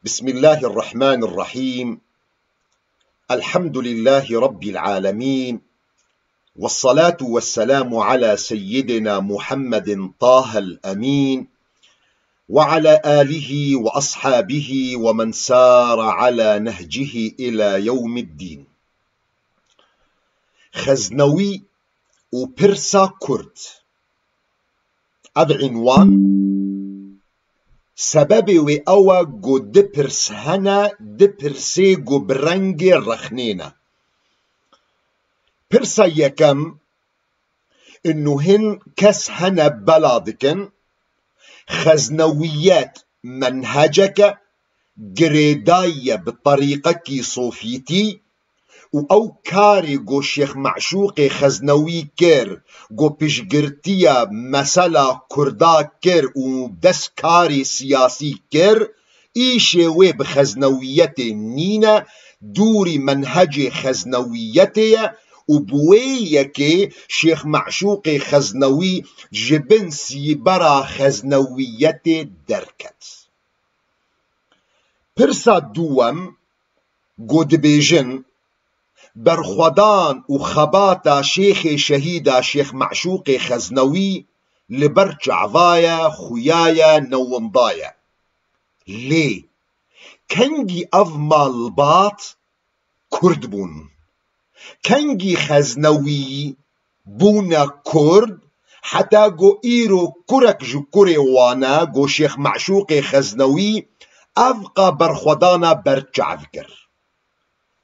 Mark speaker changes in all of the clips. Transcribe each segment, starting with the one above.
Speaker 1: بسم الله الرحمن الرحيم. الحمد لله رب العالمين، والصلاة والسلام على سيدنا محمد طه الأمين وعلى آله وأصحابه ومن سار على نهجه إلى يوم الدين. خزنوي وبرسا كرد عنوان سبب و اوا گو دپرس هنا دپرسي گو برنگ رخنينا. برسا يكم انو هن كس هنا بلادكن خزنويات منهجك جريداية بطريقة صوفيتي او كاري جو شيخ معشوق خزنوي كير جو بشگرتيا مسألة كردا كير و دس كاري سياسي كير ايشي وي بخزنويتي نينا دوري منهج خزنويتي و بويكي شيخ معشوق خزنوي جبن سيبرا خزنويتي دركت. برسا دوام جو دبيجن برخودان و خباتا شيخ شهيدا شيخ معشوق خزنوي لبرج عضايا خويايا نومضايا ليه كنجي أفمال باط كرد بون كنجي خزنوي بونا كرد حتى جو إيرو كرك جو كوري وانا جو شيخ معشوق خزنوي أفقى برخودانا برجع ذكر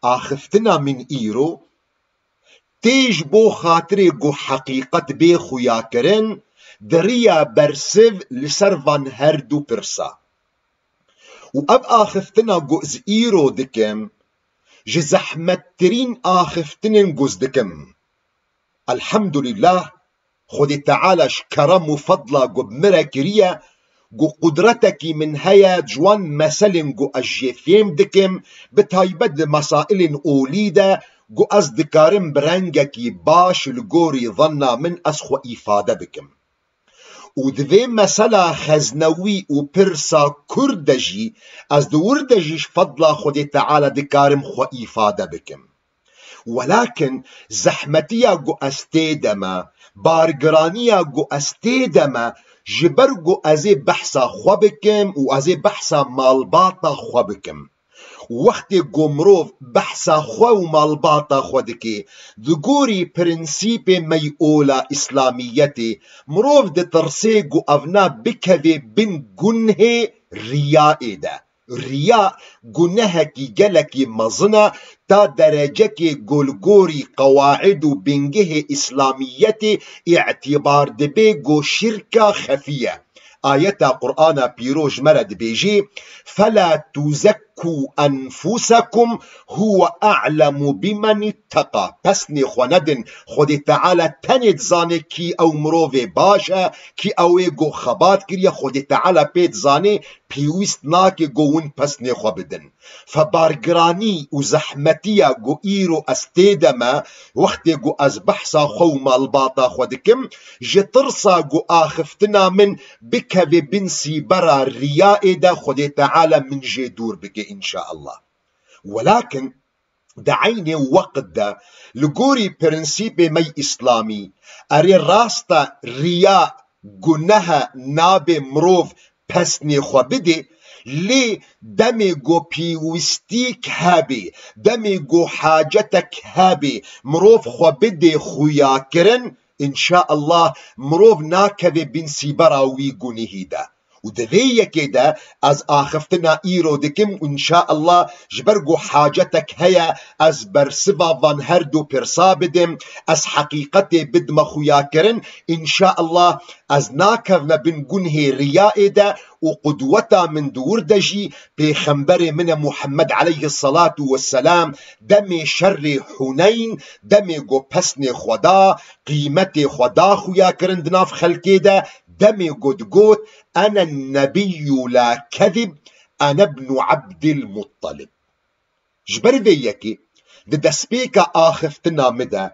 Speaker 1: آخفتنا من إيرو تيج بو خاطري جو حقيقت بي خويا كرن دريا برسف لسرفان هردو برسا وأب آخفتنا جو از إيرو دكم جزحمترين آخفتنن جوز دكم. الحمد لله خد تعالى كرم وفضلا جو بمراكريا جو قدرتك من هيا جوان مسل جو الجيفيم دكم بتايبد مسائل أوليدا جو أصدقارم برنجكي باش الجوري ظنا من أسخو إفادة دكم. ودفي مسألة خزنوي وبرسا كردجي از دوردجيش فضلا خد تعالى دكارم خو إفادة بكم. ولكن زحمتيا جو استيدما بارگرانيا جو استيدما جبرگو ازي بحثا خو بكم و ازي بحثا مالباطا خو بكم. وقت گمروف بحثا خو و مالباطا خو دكي دگوري پرنسيب ميئولا اسلاميتي مروف دي ترسيگو افنا بكوي بن گنه رياء ده. رياء گنهكي جلكي مظنة تا درجكي گلگوري قواعد بنجه اسلاميتي اعتبار دبيگو شركة خفية. آية قرآن بيروج مرد بيجي فلا تزكوا أنفسكم هو أعلم بمن اتقى. پسني خوندن خود تعالى تنت زاني كي او مروفي باشا كي اوه گو خبات كريا خود تعالى بيت زاني بيوست ناكي گوون پسني خو بدن. فبارگراني و زحمتيا گو ايرو استيدما وقت گو از بحثا خو مالباطا خودكم جترسا گو آخفتنا من بكوي بنسي برا الرياء دا خود تعالى من جي دور بك إن شاء الله. ولكن دعيني وقت دا لقوري برنسيب مي إسلامي أري راستا رياء قنها ناب مروف پسني خو بده لي دمي جو بيوستيك هابي دمي جو حاجتك هابي مروف خو بده خويا كرن إن شاء الله مروف ناكذي بن سيبراوي قنه دا. ودليا كده از آخفتنا ايرو دكم وان شاء الله جبرگو حاجتك هيا از برسبا فان هردو برسا بدم از حقيقتي بدم خويا كرن ان شاء الله از ناكذنا بنقنه رياء دا وقدوتا من دور دجي بيخنبر من محمد عليه الصلاة والسلام دمي شر حنين دمي جو پسن خدا قيمت خدا خويا كرن دناف خلقه دا دمي قد أنا النبي لا كذب أنا ابن عبد المطلب. جبر ديكي دسبيكا آخفتنا مدى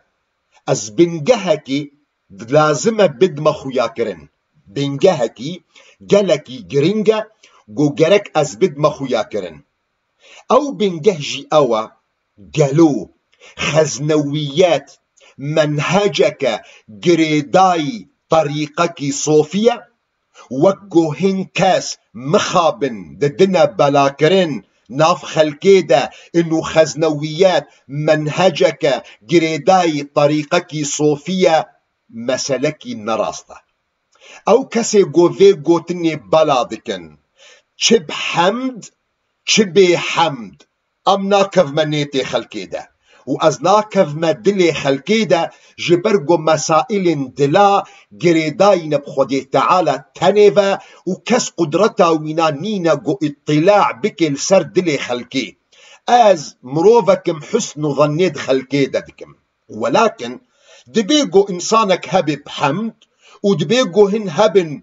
Speaker 1: از بنجهكي لازم بدم خويا كرن بنجهكي جلكي جرينجا جو جرك أزبد مخويا كرن أو بنجهجي أوا قالو خزنويات منهجك جريداي طريقك صوفيا وقو هنكاس مخابن ددنا بلاكرن ناف خلكيدا انو خزنويات منهجك جريداي طريقك صوفيا مسلكي نراستا او كسي قوفي قوتني بلادكن شب حمد شبي حمد ام ناكف منيتي خلكيدا وأز ناكف ما دلي خلكيدا جبرقو مسائل دلا جريداين بخودي تعالى تنفا وكس قدرتا وينا نينا قو اطلاع بكل سر دلي خلكي از مروفكم حسن ظنيد خلكيدا دكم ولكن دبيقو إنسانك هبي بحمد ودبيقو هن هبن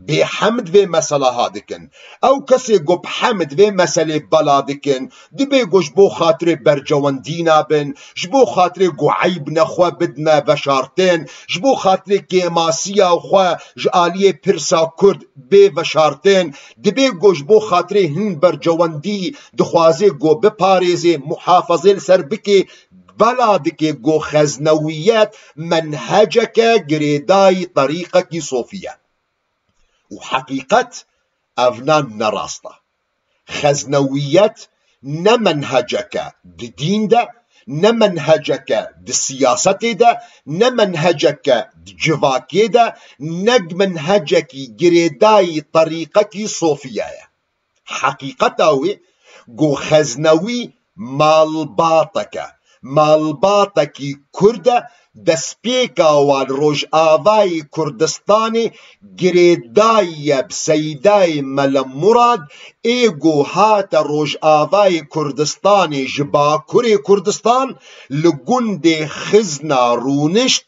Speaker 1: بحمد في مسألة هادكن او كسي قو بحمد في مسألة بلادكن دبيقو جبو خاطري برجوان دينا بن جبو خاطري قو عيبنا خوا بدنا بشارتين جبو خاطري كيماسيا وخوا جالية برسا كرد بشارتين دبيقو جبو خاطري هن برجوان دي دخوازي قو بباريزي محافظي لسربكي بلادك قو خزنويات منهجك جريداي طريقك صوفيا وحقيقة أفنان نراستا خزنويات نمنهجك دين دا نمنهجك السياسة دا نمنهجك جواكي دا نمنهجك جريداي طريقك صوفيا حقيقة قو خزنوي مالباتك كرده دسپیکا و روش آوای کردستانی گریدای بسیدای مل مراد ایگو هات روش آوای کردستانی جباکوری کردستان لگند خزنا رونشت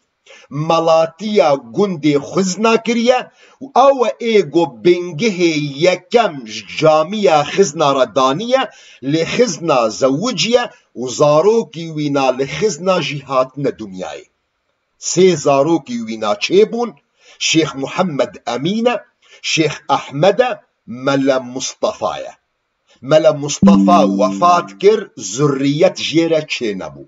Speaker 1: ملاتیا گند خزنا کریه و او ایگو بنگه یکم جامعه خزنا ردانیه لخزنا زوجیه و زاروکی وینا لخزنا جهاتنا دنیای سي زاروكي وينا تشيبون شيخ محمد أمينة شيخ أحمد ملا مصطفى وفات كر ذرية جيرة تشينبو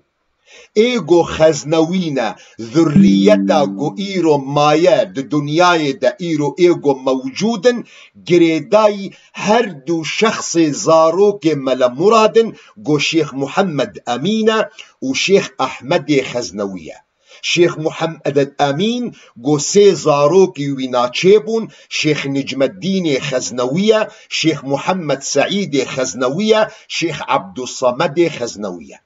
Speaker 1: ايغو خزنوينا ذريتا غو ايرو مايا دنياي دا ايغو موجودن جريداي هر دو شخص زاروك ملا مرادن غو شيخ محمد أمينة وشيخ أحمد خزنوية شيخ محمد الأمين قو سي زاروكي ويناتشيبون شيخ نجم الدين خزنوية شيخ محمد سعيد خزنوية شيخ عبد الصمد خزنوية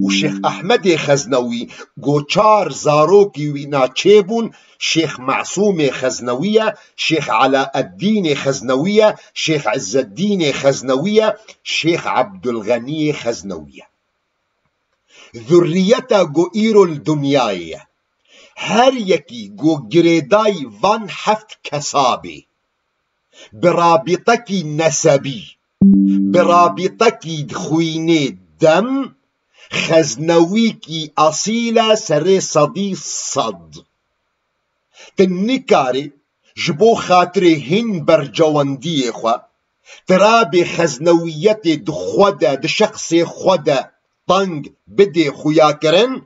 Speaker 1: وشيخ أحمد خزنوي قو چار زاروكي ويناتشيبون شيخ معصوم خزنوية شيخ علاء الدين خزنوية شيخ عز الدين خزنوية شيخ عبد الغني خزنوية ذريتا جو ايرو الدنياي هر يكي جو جريداي وان حفت كسابي برابطكي نسبي برابطكي دخويني دم خزنويكي أصيلة سري صدي صد تنكاري جبو خاطري هن برجواندي خوا ترابي خزنويتي دخودا دشخصي خودا طنگ بدي خويا كرن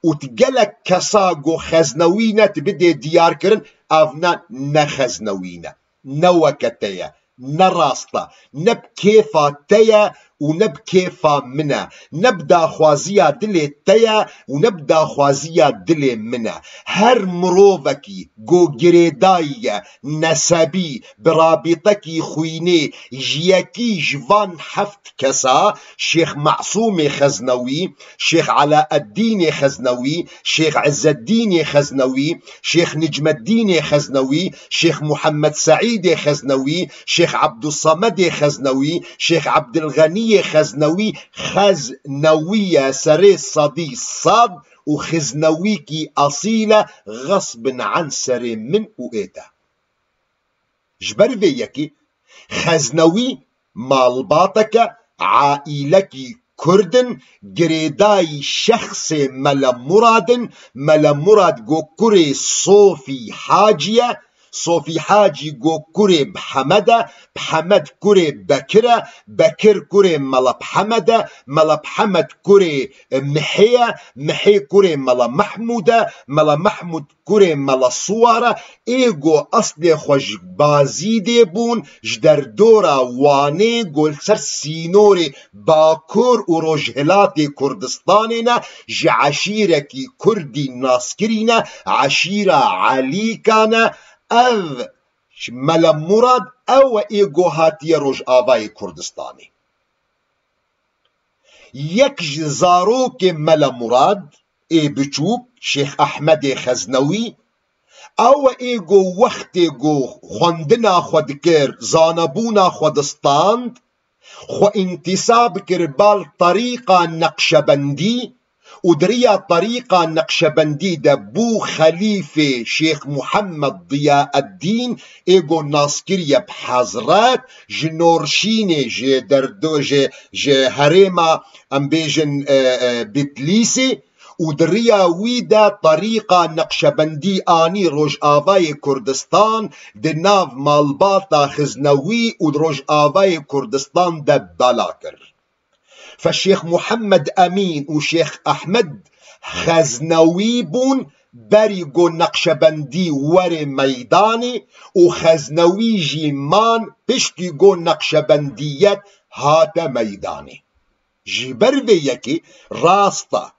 Speaker 1: وتقلك كساقو خزنوينة بدي ديار كرن افنا نخزنوينة نوكتيا نراستا نبكيفا تيا ونبكيفا منا نبدا خوازيا دلي تيا ونبدا خوازيا دلي منا هر مروفكي جو جريداي نسبي برابطكي خويني جيكي جوان حفت كسا شيخ معصوم خزنوي شيخ علاء الدين خزنوي شيخ عز الدين خزنوي شيخ نجم الدين خزنوي شيخ محمد سعيد خزنوي شيخ عبد الصمد خزنوي شيخ عبد الغني خزنوي خزنوية سري صدي صاد وخزنويكي أصيلة غصب عن سري من وإيتا جبر فيكي خزنوي مالباتك عائلكي كردن جريداي شخص ملا مراد جو كري صوفي حاجية صوفي حاجي جو كوري بحمدة، بحمد كوري بكرة، بكر كوري ملا بحمدة، ملا بحمد كوري محية، محي كوري ملا محمودة، ملا محمود كوري ملا صوارة. ايجو اصلي خوش بازيدي بون جدر دورا واني قول سر سينوري باكور و رجهلاتي كردستانينا جعشيركي كردي ناسكرينا عشيرة عليكانا او ملا مراد او ايجو هاتي رج آباي كردستاني. يك زاروك ملا مراد اي بچوك شيخ احمد خزنوي او ايجو وقت جو خوندنا خود کر زانبونا خودستاند خو انتصاب کربال طريقة نقشبندي ودريا طريقة نقشبندي دبو خليفة شيخ محمد ضياء الدين ايجو ناسكريا بحضرات جنورشيني جي دردو جي هريما امبيجن بتليسي ودريا ويدا طريقة نقشبندي آني روج آباي كردستان دناف مالباتا خزنوي ودروج آباي كردستان دبالاكر. فالشيخ محمد أمين وشيخ أحمد خزنوي بون بريقو نقشبندي وري ميداني وخزنوي جيمان بشتيقو نقشبنديات هاتا ميداني جبر بيكي راستا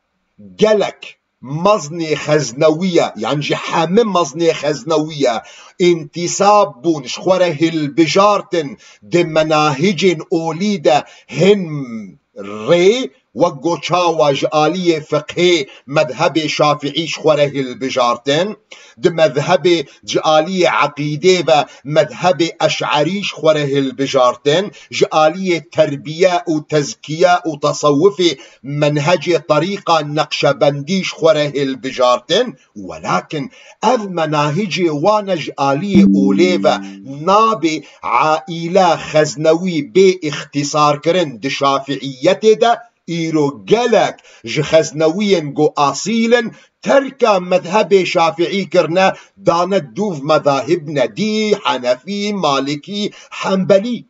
Speaker 1: جلك مزني خزنوية يعني جي حامم مزني خزنوية انتصاب بون شخوره البجارتن دي مناهج أوليدة هن ري وقو چاواج آلية فقهي مذهب شافعي شخوره البجارتن دي مذهب جآلية عقيدة و مذهب أشعري شخوره البجارتن جآلية تربية وتزكية وتصوف منهج طريقة نقشبندي شخوره البجارتن. ولكن اذ مناهج وانا جآلية أوليفة نابي عائلة خزنوي بي اختصار كرن دي شافعية ده ايرو جلك جخزنوين جو اصيلا تركا مذهب شافعي كرنا دانت دوف مذاهبنا دي حنفي مالكي حنبلي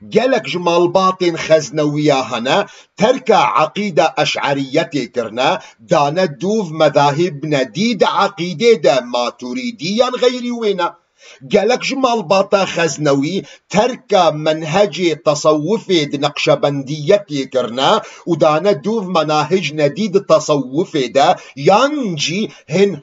Speaker 1: جلك جمال باطن خزنوية هنا تركا عقيدة أشعريتي كرنا دانت دوف مذاهبنا دي دا عقيدة دا ما تريديا غيري وينا. جالك جمال باطا خزنوي تركا منهج تصوفي نقشبنديتي كرنا ودانا دوف مناهج نديد تصوفي دا ينجي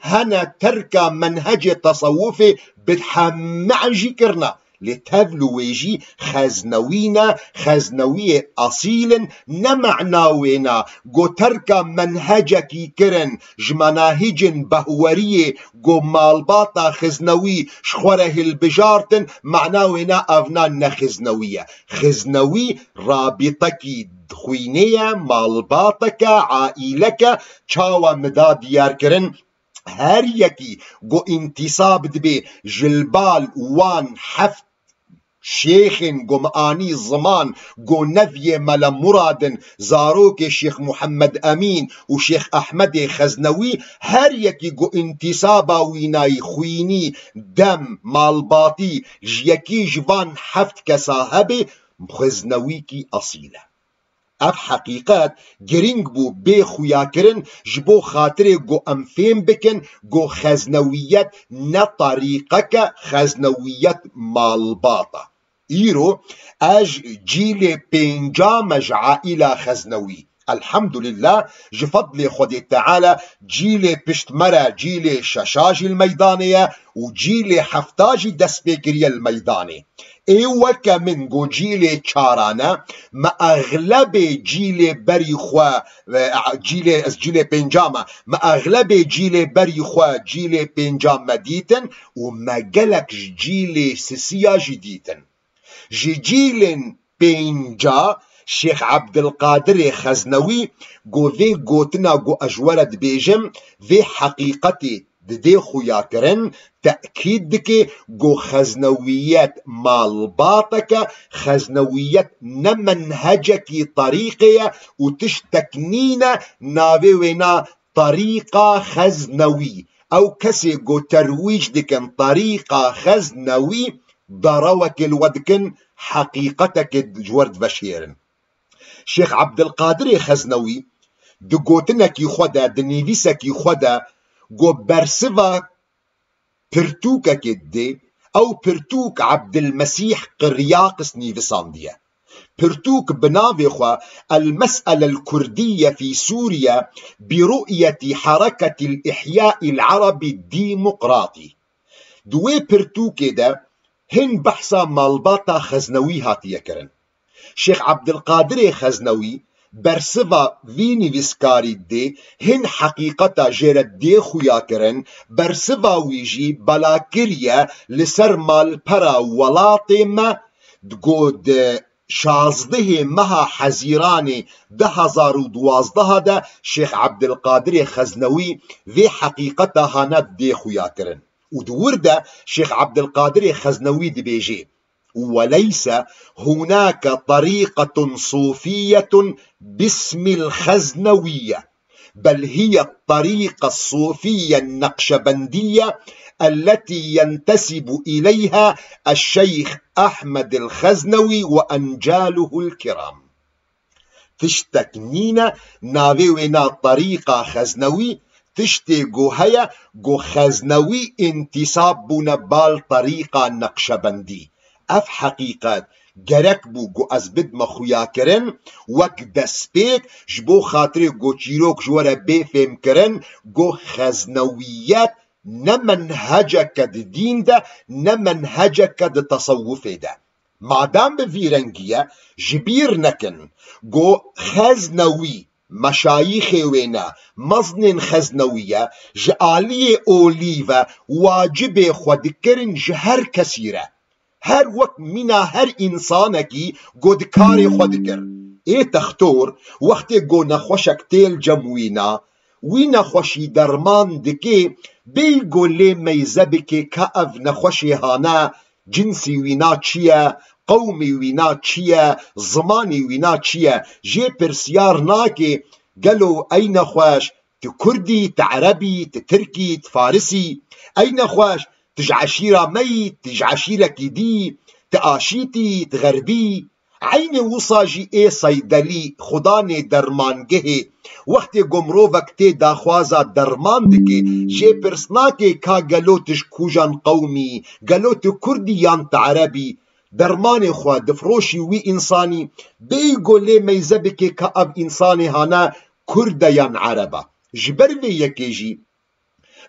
Speaker 1: هنا تركا منهج تصوفي بتحمعجي كرنا لتفلويجي خزنوينا خزنوي أصيل نمعناوينا جو تركا منهجكي كرن جمناهج بهورية جو مالباطا خزنوي شخوره البجارتن معناوينا أفنان خزنوية خزنوي رابطكي خوينية مالباطك عائلك چاوا مدا ديار كرن هر یکی گو انتصاب دبی جلبال وان حفت شيخن گو معاني زمان گو نفي ملا مرادن زاروك شيخ محمد أمين وشيخ أحمد خزنوي هر يكي گو انتصابا ويناي خويني دم مالباطي جيكي جوان حفت كصاحبي خزنوي كي أصيلة. اف حقیقت گرینگ بو بی خویا کرن جبو خاطر گو امفیم بکن گو خزنویت نه طریقه که خزنویت مالباطه. ایرو اج جیل پینجامج عائله خزنوی الحمد لله جفضل خود تعالى جيل بشتمرة جيل ششاج الميدانية وجيل حفتاج دسبيكرية الميداني ايوك من جو جيل چارانا ما اغلب جيل بريخوا جيل بنجاما ما اغلب جيل بريخوا جيل بنجام ديتن وما جلك جيل سسيا جديتن جيل بنجا شيخ عبد القادر خزنوي جو في جوتنا جو اجورد بيجم في حقيقتي دي خويا كرن تأكيد دكي جو خزنويات مالباطك خزنويات نمنهجك طريقية وتشتكنينا ناوي وينا طريقة خزنوي او كسي جو ترويج دكن طريقة خزنوي ضروك الودكن حقيقتك جورد بشيرن. شيخ عبد القادر خزنوي دقوتنك يخودا دنيفيسك يخودا جو برسفا برتوكك دي او برتوك عبد المسيح قرياقس نيفساندية. برتوك بنافخوا المسألة الكردية في سوريا برؤية حركة الإحياء العربي الديمقراطي. دوي برتوك ده هن بحثا مالباطا خزنوي هاتية كرن. شيخ عبد القادر خزنوي برسفا فيني فيسكاري دي هن حقيقتا جيرد دي خويا كرن برسفا ويجي بلاكريا لسر مال برا ولاتم دقود 16 مها حزيراني 2012 ده شيخ عبد القادر خزنوي في حقيقتا هانا دي خويا كرن. ودور ده شيخ عبد القادر خزنوي دي بيجي وليس هناك طريقة صوفية باسم الخزنوية، بل هي الطريقة الصوفية النقشبندية التي ينتسب إليها الشيخ أحمد الخزنوي وأنجاله الكرام. تشتكنينا ناوينا طريقة خزنوي تشتي جو هيا جو خزنوي انتسابنا بالطريقة النقشبندي. اف حقيقات گرک بو گو از بد مخویا کرن وک دسپیک جبو خاطر گو چیروک جوره بفهم کرن گو خزنویت نمنهجک دین ده نمنهجک تصوف ده. مادام بفیرنگیه جبیر نکن گو خزنوی مشایخ وینا مزن خزنویه جعالی اولیوه واجب خود کرن جهر کسیره. هر وقت منا هر انسانکی گودکار خود کر. ای تختور وقت گو نخوشک تیل جموینا وی نخوشی درمان دکی بی گولی میزبکی که او نخوشی هانا جنسی وینا چیه، قومی وینا چیه، زمانی وینا چیه. جی پرسیار ناکی گلو ای نخوش تو کردی، تو عربی، تو ترکی، تو فارسی. ای نخوش تجعشيرة ميت تجعشيرة كدي تآشيتي تغربي عين وصاجي اي صيدلي خداني درمانگه وقت گمروفك تي داخوازا درمان دكي جي برسناكي كا گلوتش كوجان قومي گلوت كردي يان تعربي درمان خوا دفروشي وي انساني بيگو لي ميزبكي كا اب انساني هانا كرد يان عربا. جبروي يكيجي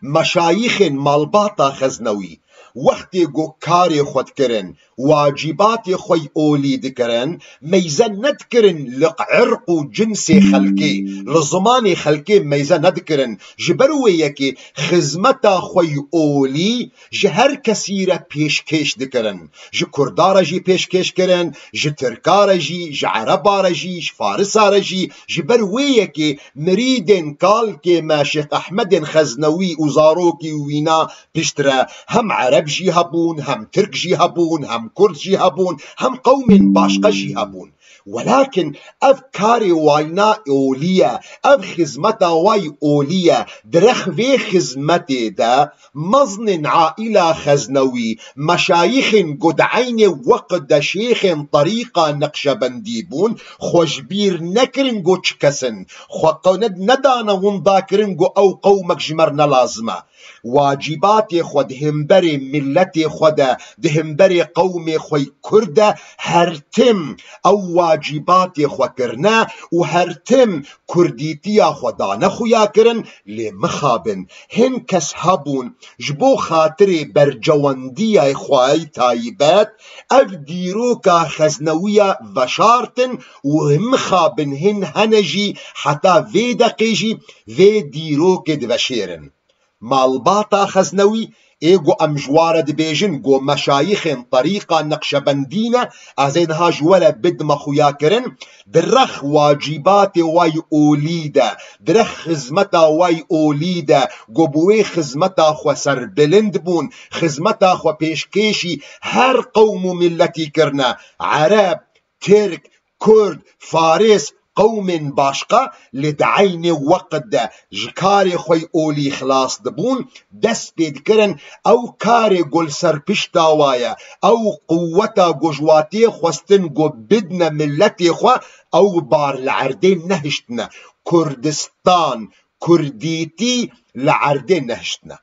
Speaker 1: مشایخ مالباتا خزنوی وقتی گو کار خود کرن واجبات خوی اولید کرن میزه ند کرن لعرق و جنس خلقی لزمان خلقی میزه ند کرن جبروی یکی خزمتا خوی اولی جهر کسی را پیشکش دکرن ج کردار جی پیشکش کرن ج ترکار جی ج عربار جی ج فارسار جی جبروی یکی مریدن کال که ما شیخ احمد خزنوی وزاروکی وینا پیشتره هم عرب جي هبون هم ترك جي هبون هم كرد جي هبون هم قوم باشقة جي هبون. ولكن اف كاري واينا اولية اف خزمتا واي اولية درخ في خزمتي دا مظن عائلة خزنوي مشايخ قدعين وقد شيخ طريقة نقشبنديبون خوشبير نكرن قو چكسن خوقوند ندانا ونداكرن قو او قومك جمرنا لازمه. واجبات خود همبر ملت خود ده همبر قوم خوی کرده هرتم او واجبات خو کرنا و هرتم کردیتیا خودانه خویا کرن لی مخابن هن کس هبون جبو خاطر برجواندی خواهی تایبت اف دیروکا خزنویه وشارتن و مخابن هن هنجی حتا وی دقیجی وی دیروک دوشیرن. مالباتا خزنوي ايغو امجوار دبيجن غو مشايخ طريقة نقشبندينة ازينها جولا بد مخويا كرن درخ واجبات واي اوليدا درخ خزمتا واي اوليدا غو بوي خزمتا خو سر بلند بون خزمتا خو پیشکشی هر قوم ملتي كرنا عرب ترك كرد فارس قوم باشقا لدعين وقت جكاري خوي أولي خلاص دبون دس بيد كرن أو كاري قول سرپشتا وايا أو قوتا جواتي خوستن جو بدنا ملتي خوا أو بار العردين نهشتنا كردستان كرديتي العردين نهشتنا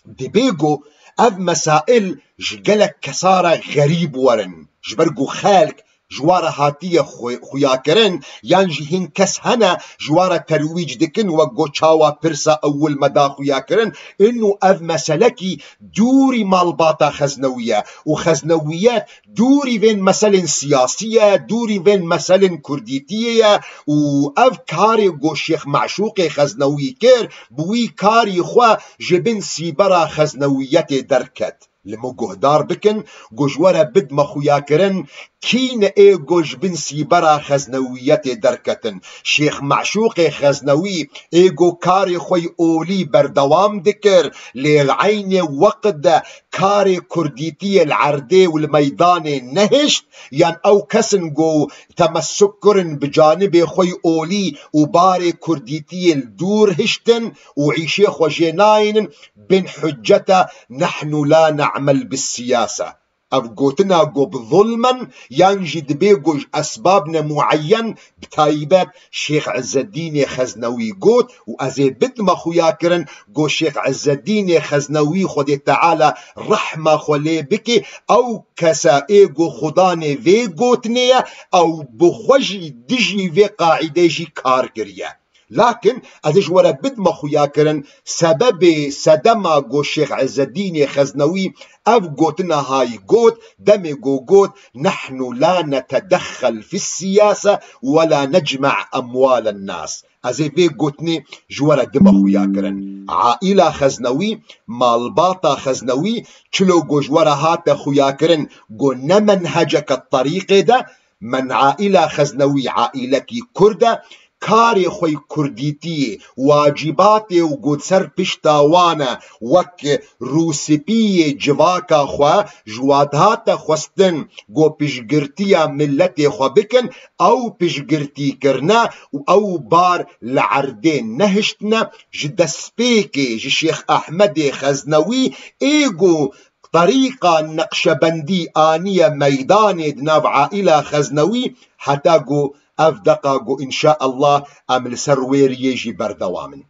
Speaker 1: دبيجو اف مسائل جلك كسارة غريب ورن جبرجو خالك جوارة هاتية خوياكرن يانجي هن كس هنا جوارة ترويج دكن وقو چاوا برسا اول مدا خوياكرن انو اف مسلكي دوري مالباتا خزنوية وخزنويات دوري فين مسل سياسية دوري فين مسل كرديتية واف كاري قو شيخ معشوق خزنوي كير بوي كاري خوا جبن سيبرا خزنويات دركت لمو جهدار بكن جوجورا بد ما خوياكرن كين اي جوج بن سيبرا خزنويات دركتن شيخ معشوق خزنوي ايجو كاري خوي اولي بردوام دكر لعين وقت كاري كرديتي العردي والميدان نهشت يعني او كسن جو تمسكرن بجانب خوي اولي وباري كرديتي الدور هشتن وعيشي خوجيناين بن حجته نحن لا نعمل بالسياسة أفقوتنا قب ظلما ينجد بيقوش أسبابنا معين بتايبات شيخ عز الدين خزنوي قوت وأزي بدما خوياكرن قو شيخ عز الدين خزنوي خدي تعالى رحمة خلي بكي أو كسا إيقو خداني في قوتنية أو بخوجي دجي في قاعدة جي كاركرية لكن ازش ورا بدما خوياكرن سبب سدما قو شيخ عز الدين خزنوي اف قوتنا هاي قوت دمي قوت نحن لا نتدخل في السياسة ولا نجمع اموال الناس ازي بي قوتني جورا دما خوياكرن عائلة خزنوي مالباطا خزنوي چلو قو جورا هاتا خوياكرن قو نمنهجك الطريق ده من عائلة خزنوي عائلتي كردة كاري خوي كرديتي واجباتي وقود سر بشتاوانا وك روسبي جواكا خوا جوادهاتا خوستن قو بشگرتيا ملتي خوا بكن او بشگرتي كرنا او بار لعردين نهشتنا جدسبيكي جشيخ احمد خزنوي ايقو طريقة نقشبندي آنية ميدان دناب عائلة خزنوي حتى قو أفدقا إن شاء الله أمل سروير يجي بردوامن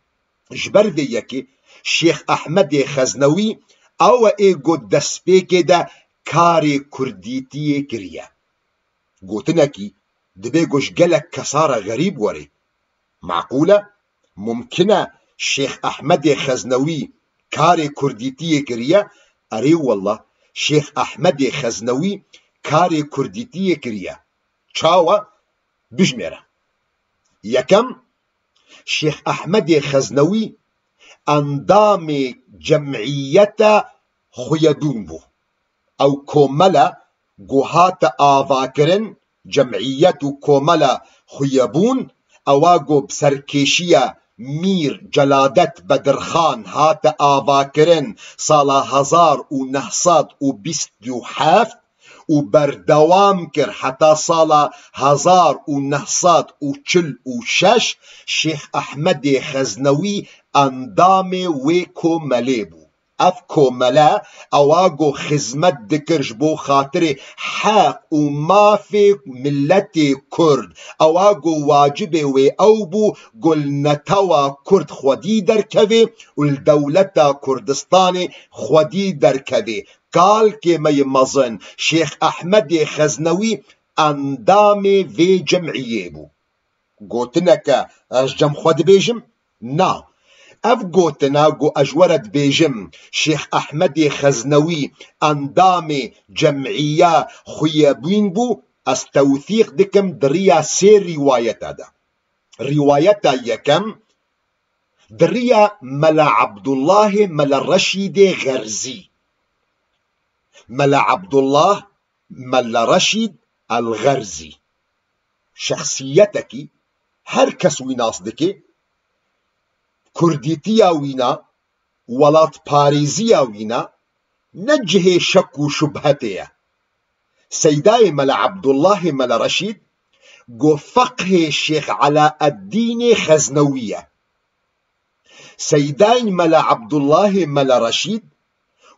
Speaker 1: جبر ذيكي شيخ أحمد خزنوي أو إيقو دسبيكي دا كاري كرديتي كريا قوتنكي دبيقوش قلق كسارة غريب وري معقولة ممكنة شيخ أحمد خزنوي كاري كرديتي كريا أري والله شيخ أحمد خزنوي كاري كرديتي كريا چاوا بجميرة يكم شيخ أحمد خزنوي أنضام جمعية خيدون بو أو كوملا قوهات آذاكرن جمعية كوملا خيبون أواقو بسركيشية مير جلادت بدرخان هات آذاكرن صالة 1925 وبردوام كر حتى صالة 1946 شيخ أحمد خزنوي أندامي ويكو مليبو اف كوملا اواغو خزمت دكرش بو خاطر حق وما في ملتي كرد اواغو واجب وي او بو قلنا توا كرد خودي دركبي والدولة كردستان خودي دركبي قال كما يمظن شيخ احمد خزنوي اندامي في جمعيه بو قوتنك اجم خود بيجم نا اف قوتنا قو اجورت بيجم شيخ احمد خزنوي اندامي جمعيه خيابين بو استوثيق دكم دريا سير روايتا دا روايتا يكم دريا ملا عبد الله ملا رشيد غرزي ملا عبد الله ملا رشيد الغرزي شخصيتك هر كس ويناصدكي كرديتيا وينا ولات باريزيا وينا نجه شك وشبهتيا سيداي ملا عبد الله ملا رشيد جو فقه الشيخ علاء الدين خزنوية. سيداين ملا عبد الله ملا رشيد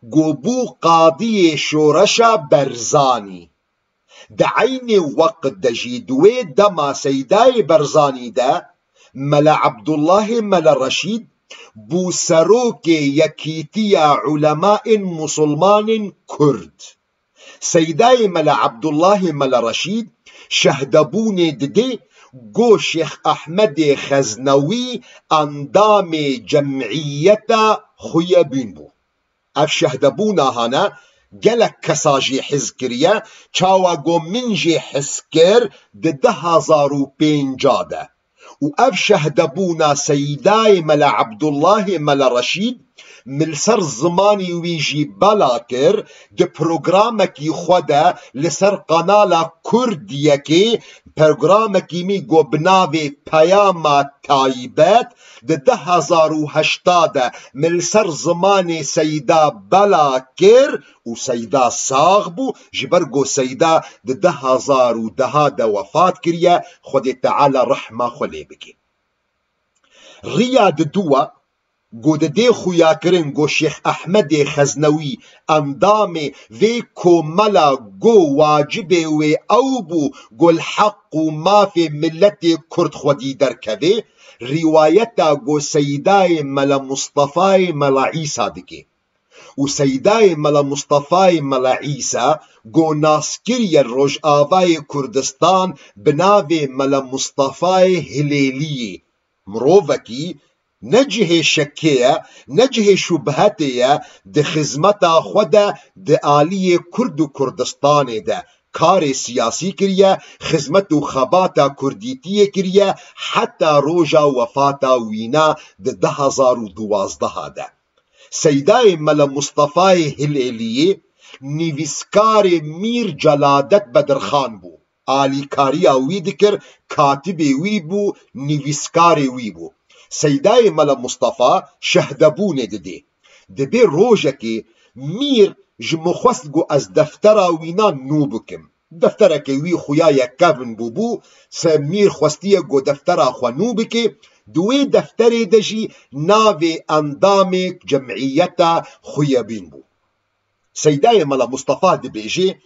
Speaker 1: جو بو قاضي شورشا برزاني. دعيني وقت دجي دوي دما سيداي برزاني دا ملا عبد الله ملا رشيد بو سروك يكيتيا علماء مسلمان كرد. سيداي ملا عبد الله ملا رشيد شهدبوني ددي جو شيخ أحمد خزنوي أندام جمعية خيابين بو. اف شهدبونا هانا جلك كساجي حزكريا چاوا جو منجي حسكر ده 1050 و اف شهدبونا سيداي ملا عبد الله ملا رشيد ملسر زماني ويجي بلاكر ده پروگرامكي خودا لسر قنالا كرديكي پروگرامكي مي جو بناوي پیاما تايبت ده 1080 ملسر زماني سيدا بلاكر و سيدا صاغبو جبرگو سيدا ده 1010 ده وفات كريا خود تعالى رحمة خلي بكي. رياد دوا گو ده خویا کرن گو شیخ احمد خزنوی اندام وی کوملا گو واجب وی او بو گو الحق و ما في ملت کرد خودی درکوی روایتا گو سیدای ملا مصطفی ملا عیسا دکی و سیدای ملا مصطفی ملا عیسا گو ناسکری روش آوای کردستان بناوی ملا مصطفی هلیلی مروفکی نجه شكية نجه شبهتية ده خزمتا خودا ده آلية كرد و كردستان ده كار سياسي كريا خزمتو خباتا كرديتية كريا حتى روجا وفاتا وينا ده 1012 ده. سيداي ملا مصطفى هلالية نيفيسكار مير جلادت بدرخان بو آلي كاريا ويدكر كاتب ويبو نيفيسكار ويبو. سيداي ملا مصطفى شهدبوني دبي روجكي مير جمخوستگو از دفترا وينا نوبكم دفترك وي خويايا كافن بوبو سمير خوستيه گو دفترا خو نوبكي دوي دفتري دجي ناوي اندامي جمعيتا خويابين بو. سيداي ملا مصطفى دبيجي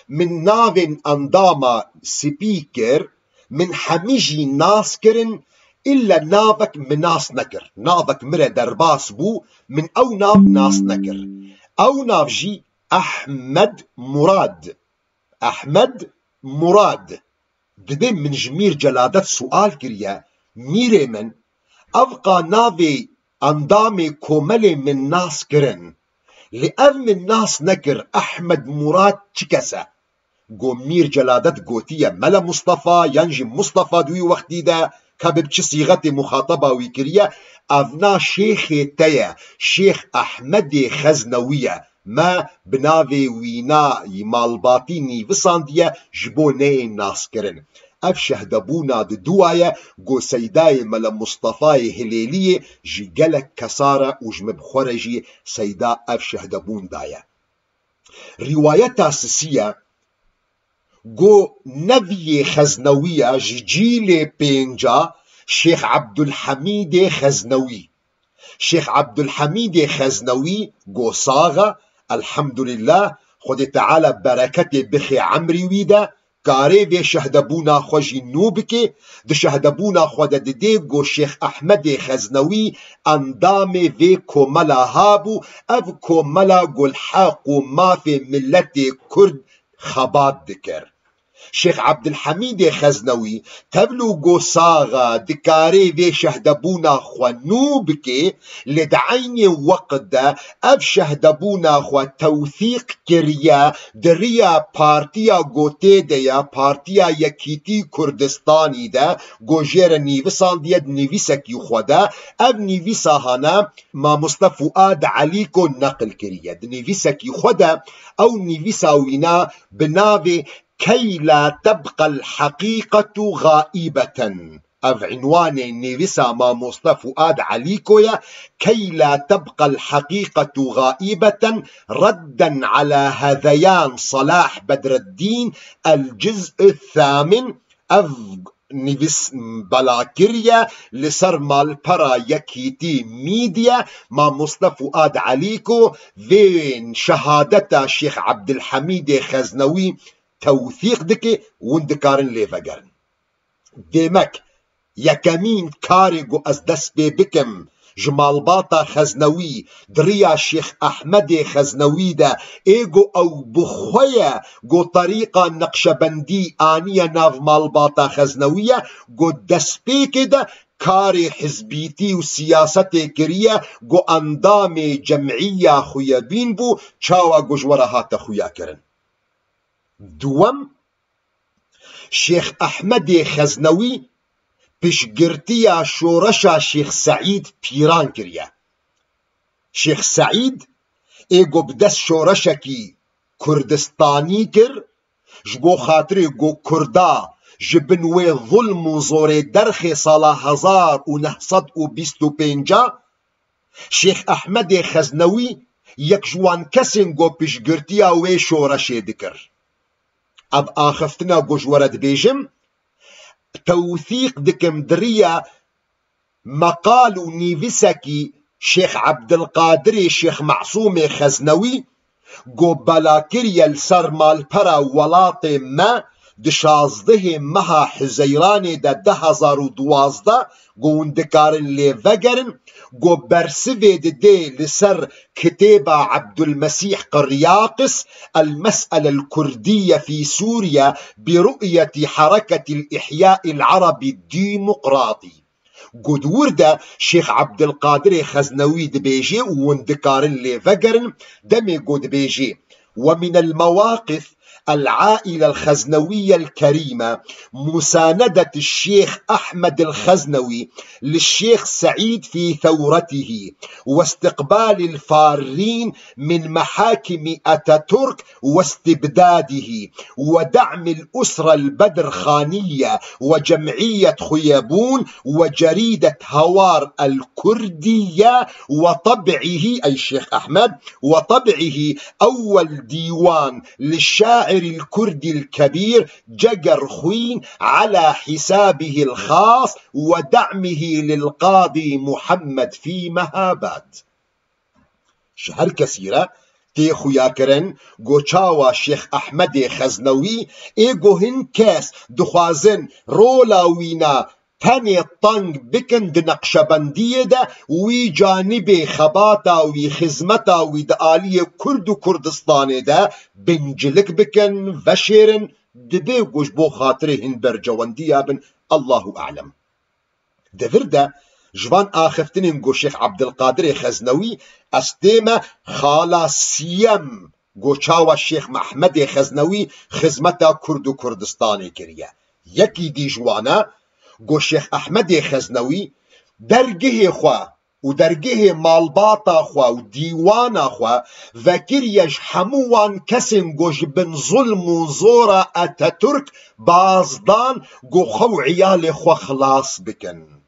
Speaker 1: من ناوين انداما سبيكر من حميجي ناسكرن إلا نافك مناس نكر نافك مرة درباس بو من أو ناف ناس نكر أو ناف جي أحمد مراد دبي من جمير جلادت سؤال كريا ميري من أبقى نافي أندامي كوملي من ناس كرن لأف من ناس نكر أحمد مراد چكسا گو مير جلادت گوتيا ملا مصطفى ينجي مصطفى دوي وقتي دا كابب چه صيغت مخاطبة ويكريا افنا شيخ تيا شيخ احمد خزنوية ما بناوي وينا يمالباتي نيفسانديا جبو ني ناس كرن. اف شهدبونا دوايا گو سيداي ملا مصطفى هليلية جي گلك كسارة وجمب خورجي سيدا اف شهدبون دايا. رواية سسية گو نبی خزنویه جیل پینجا شیخ عبدالحمید خزنوی. شیخ عبدالحمید خزنوی گو ساغه الحمدلله خود تعالی برکت بخی عمری ویده کاری به شهدبونا خوشی نوبکه ده شهدبونا خود ده گو شیخ احمد خزنوی اندام وی کوملا هابو او کوملا گو الحق و ما في ملت کرد خبات دکر. شيخ عبد الحميد خزنوي تبلو گو ساغا دكاري في شهدبونا خو نوبكي لدعيني وقت دا اف شهدبونا خو توثيق كريا دريا بارتيا گوتي ديا بارتيا يكيتي كردستاني دا گو جير نيوسان ديد نيوسكي خو دا اف نيوسا هانا ما مصطفى آد عليكو نقل كريا نيوسكي خو دا او نيوسا وينا بناوي كي لا تبقى الحقيقة غائبة. أف عنوان نيفسا ما مصطفى آد عليكويا كي لا تبقى الحقيقة غائبة ردا على هذيان صلاح بدر الدين الجزء 8 اف نيفس بلاكريا لسر مالبرا يكيتي ميديا ما مصطفى آد عليكو فين شهادتا شيخ عبد الحميد خزنوي توثيق دكي وندكارن ليفقرن ديمك يكمين كاريغو أزدس بكم جمال باطا خزنوي دريا شيخ أحمد خزنوي دا إيغو أو بخويا جو طريقة نقشبندي آنية ناف مال باطا خزنوية جو دسبيك دا كاري حزبيتي وسياستي كريا جو أندامي جمعية خويا بين بو چاوا جوجورهات خويا كرن دوام شيخ أحمد خزنوي بشگرتیا شورشا شیخ سعید پیران کریا شیخ سعید ایگو بدست شورشا کی کردستانی کر جبو خاطر گو کردا جبنوی ظلم و زور درخ سال 1925 شیخ احمد خزنوی یک جوان کسین گو بشگرتیا وی شورشی دکر اب آخفتنا گو جورد بیجم توثيق دكم دريا مقال نيفسكي شيخ عبد القادر شيخ معصوم خزنوي جو بلاكريا السر مالبرا ولاطي ما دشازده مها حزيراني دا 2012 جو اندكار اللي فقرن جو برسفي دي لسر كتابة عبد المسيح قرياقس المسألة الكردية في سوريا برؤية حركة الإحياء العربي الديمقراطي قد ورد شيخ عبد القادر خزنوي دبيجي واندكار اللي فقرن دمي قد بيجي ومن المواقف العائلة الخزنوية الكريمة مساندة الشيخ أحمد الخزنوي للشيخ سعيد في ثورته واستقبال الفارين من محاكم أتاتورك واستبداده ودعم الأسرة البدرخانية وجمعية خيابون وجريدة هوار الكردية وطبعه أي الشيخ أحمد وطبعه أول ديوان للشاعر الكردي الكبير جقر خوين على حسابه الخاص ودعمه للقاضي محمد في مهاباد شهر كثيرة تي خويا كرن گوچاوا شيخ أحمد خزنوي ايگو هن كاس دخوازن رولا وينا تاني طنگ بكن دنقشبندية دا وي جانب خباتا وي خزمتا وي دآلية كرد و كردستان دا بنجلك بكن وشيرن دبي وش بو خاطرهن برجواندية بن الله أعلم دفر دا جوان آخفتنين گو شيخ عبد القادر خزنوي استيما خالا سيم گو چاوا شيخ محمد خزنوي خزمتا كرد و كردستان كريا يكي دي جوانا گو شيخ أحمد خزنوي درگه خوا و درگه مالباتا خوا و ديوانا خوا وكر يج حموان كسن گوش بن ظلم و زورا أتاتورك بازدان گو خو عيال خوا خلاص بكن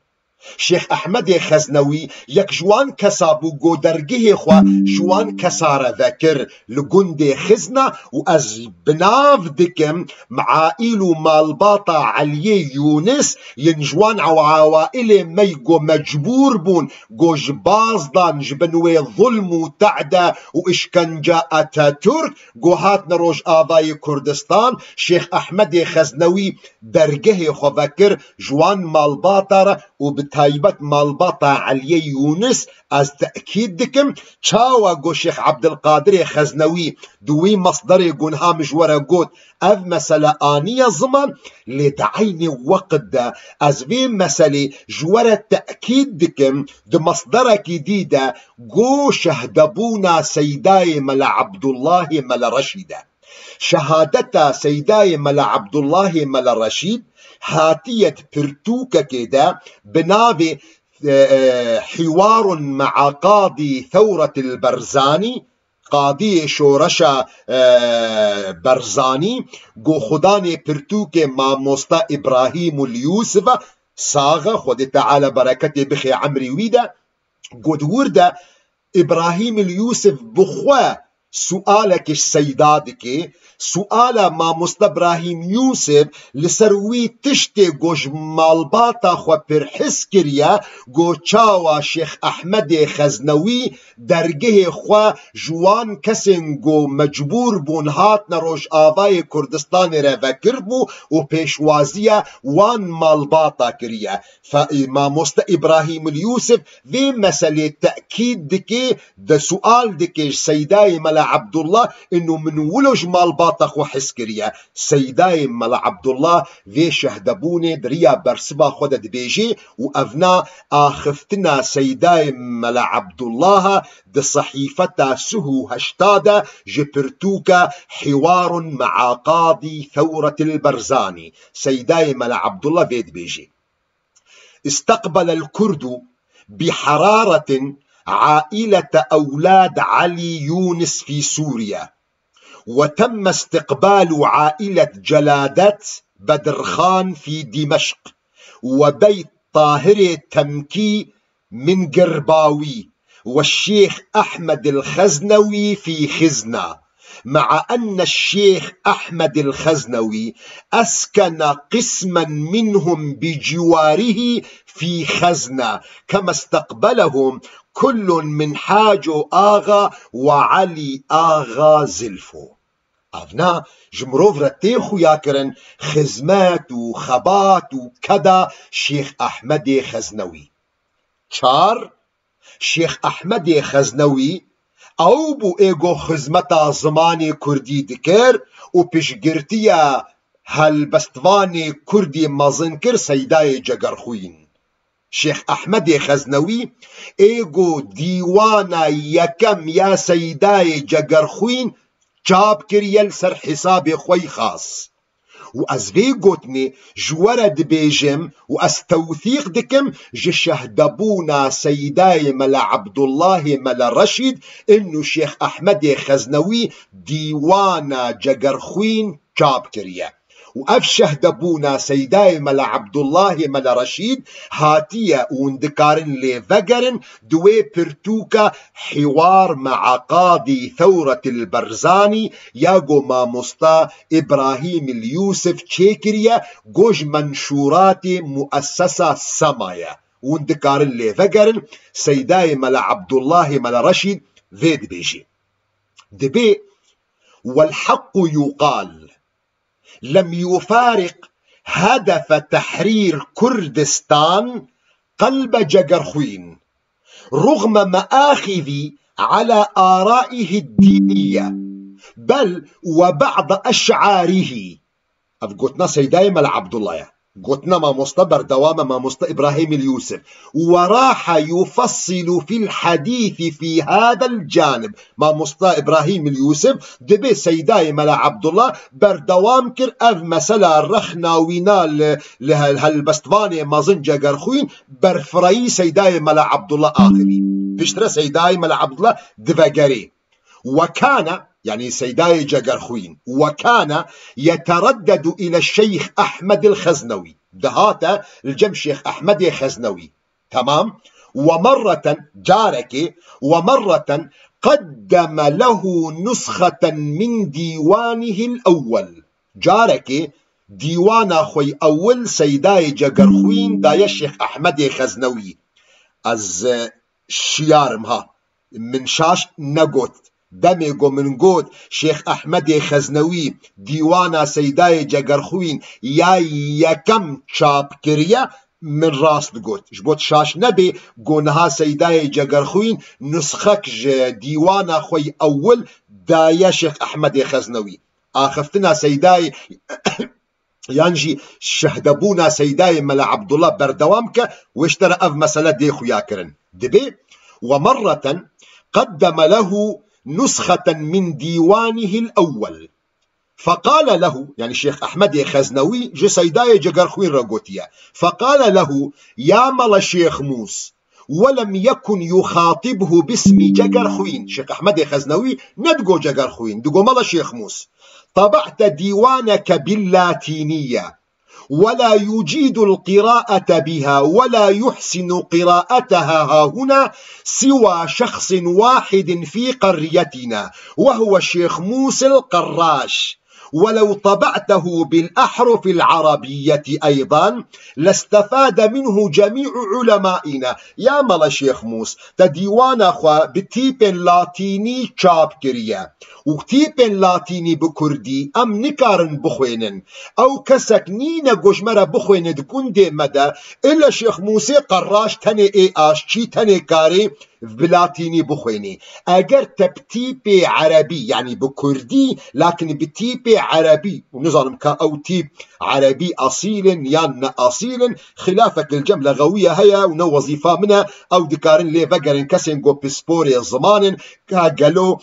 Speaker 1: شيخ أحمد خزنوي يك جوان كسابو جو درگه خوا جوان كسار ذكر لجند خزنة وأز بناف دكم معائلو مالباطا علي يونس ينجوان عوائل ميجو مجبور بون جو جبازدان جبنوي ظلم وتعدى وإشكنجا أتاتورك جو هات نروج آباي كردستان شيخ أحمد خزنوي درگه خوا ذكر جوان مالباطا وبتايبت مالباطا علي يونس از تأكيد دكم چاوا گو شيخ عبد القادر خزنوي دوي مصدر گونها مجورا قوت اف مسألة آنية زمان لدعين وقت دا از في مسألة جورا تأكيد دكم دو مصدر كديدة قو شهدبونا سيداي ملا عبد الله ملا رشيدة شهادتا سيداي ملا عبد الله ملا رشيد هاتية برتوكا كده بنابي حوار مع قاضي ثورة البرزاني قاضي شورشا برزاني جو خداني برتوكي ما مستا إبراهيم اليوسف صاغة خد تعالى بركته بخي عمري ويدا قد ورد إبراهيم اليوسف بخوا سؤالك سيدادك سؤال ما مستبراهيم يوسف لسروي تشتي گوش مالباتا خو پرحس كريا گو چاوا شيخ أحمد خزنوي درگه خو جوان كسن گو مجبور بون هات نروش آواي كردستان رفكر بو و پیشوازيا وان مالباتا كريا فما مست إبراهيم اليوسف في مسألة تأكيد دكي ده سؤال دكي سيداي ملا عبد الله انه من ولج مالباتا خو حس كريا سيداي ملا عبد الله في شهدبوني دريا برسبا خود دبيجي وأفنا آخفتنا سيداي ملا عبد الله ده صحيفتا سهو هشتادا جبرتوكا حوار مع قاضي ثورة البرزاني سيداي ملا عبد الله في دبيجي استقبل الكرد بحرارة عائلة أولاد علي يونس في سوريا وتم استقبال عائلة جلادة بدر خان في دمشق وبيت طاهر تمكي من قرباوي والشيخ أحمد الخزنوي في خزنة مع أن الشيخ أحمد الخزنوي أسكن قسما منهم بجواره في خزنة كما استقبلهم كل من حاجو آغا وعلي آغا زلفو أفنا جمروف رتيخو ياكرن خزمات وخبات وكدا شيخ أحمد خزنوي چار شيخ أحمد خزنوي او بو ايگو خزمتا زمانی کردی دکر و پیشگرتیا هلبستوانی کردی مزن کر سیدای جگرخوین شیخ احمد خزنوی ايگو دیوانا یکم یا سیدای جگرخوین چاپ کریل سر حساب خوی خاص و از وی گوتنی جوره دبیجم و از توثیق دکم جشهدبونا سیدای ملا عبدالله ملا رشید انو شیخ احمد خزنوی دیوانا جگرخوین چاپ کریه و اف شهدبونا سيداي ملا عبد الله ملا رشيد هاتية وندكارن لفقرن دوي برتوكا حوار مع قاضي ثورة البرزاني ياغو ما مستا إبراهيم اليوسف تشيكريا جوج منشورات مؤسسة سمايا وندكارن لفقرن سيداي ملا عبد الله ملا رشيد فيد بيجي دبي والحق يقال لم يفارق هدف تحرير كردستان قلب جگرخوين رغم مآخذ على آرائه الدينية بل وبعض أشعاره قلتنا سيداي ملا عبد الله قلتنا ما مصطبر دوامة ما مصط إبراهيم اليوسف وراح يفصل في الحديث في هذا الجانب ما مصط إبراهيم اليوسف دبي سيداي ملا عبد الله بردوام كر أف مسألة رخنا وينال لهالبستواني مازن جاقرخوين برفري سيداي ملا عبد الله آخري بشترى سيداي ملا عبد الله دفقري وكان يعني سيداي جاقرخوين وكان يتردد إلى الشيخ أحمد الخزنوي دهاتا الجم شيخ أحمد الخزنوي تمام ومرة جارك ومرة قدم له نسخة من ديوانه الأول جارك ديوان أخوي أول سيداي جاقرخوين دايا الشيخ أحمد الخزنوي از شيارمها من شاش نقوت دميگو من قود شيخ أحمد خزنوي ديوانا سيداي جگرخوين يا يكم چاپ كريا من راست قود جبوت شاش نبي قونها سيداي جگرخوين نسخك ديوانا خوي أول دايا شيخ أحمد خزنوي آخفتنا سيداي يانجي شهدبونا سيداي ملا عبد الله بردوامك واشترى أف مسألة دي خويا كرن دبي ومرة قدم له نسخة من ديوانه الأول فقال له يعني الشيخ أحمد خزنوي جو سيداي جگرخوين رقوتيا فقال له يا ملا شيخ موس ولم يكن يخاطبه باسم جگرخوين شيخ أحمد خزنوي ندقو جگرخوين دقو ملا شيخ موس طبعت ديوانك باللاتينية ولا يجيد القراءة بها ولا يحسن قراءتها هاهنا سوى شخص واحد في قريتنا، وهو الشيخ موسى القراش، ولو طبعته بالأحرف العربية أيضا لاستفاد منه جميع علمائنا. يا ملا شيخ موس تديوان أخوة بتيب لاتيني شاب كريا وتيب لاتيني بكردي أم نكارن بخوينن أو كسكنين قجمرة بخوين دكون دي مدى إلا شيخ موسى قراش تاني اي آشتي تاني كاري بلاتيني بخويني. اگر تبتيبي عربي يعني بكردي لكن بتيبي عربي ونظام او تيب عربي اصيل يعني اصيل خلافك الجمله غويه هيا ونو وظيفه منها او دكارن لي فقرن كسن جو بسبوري زمان قالوا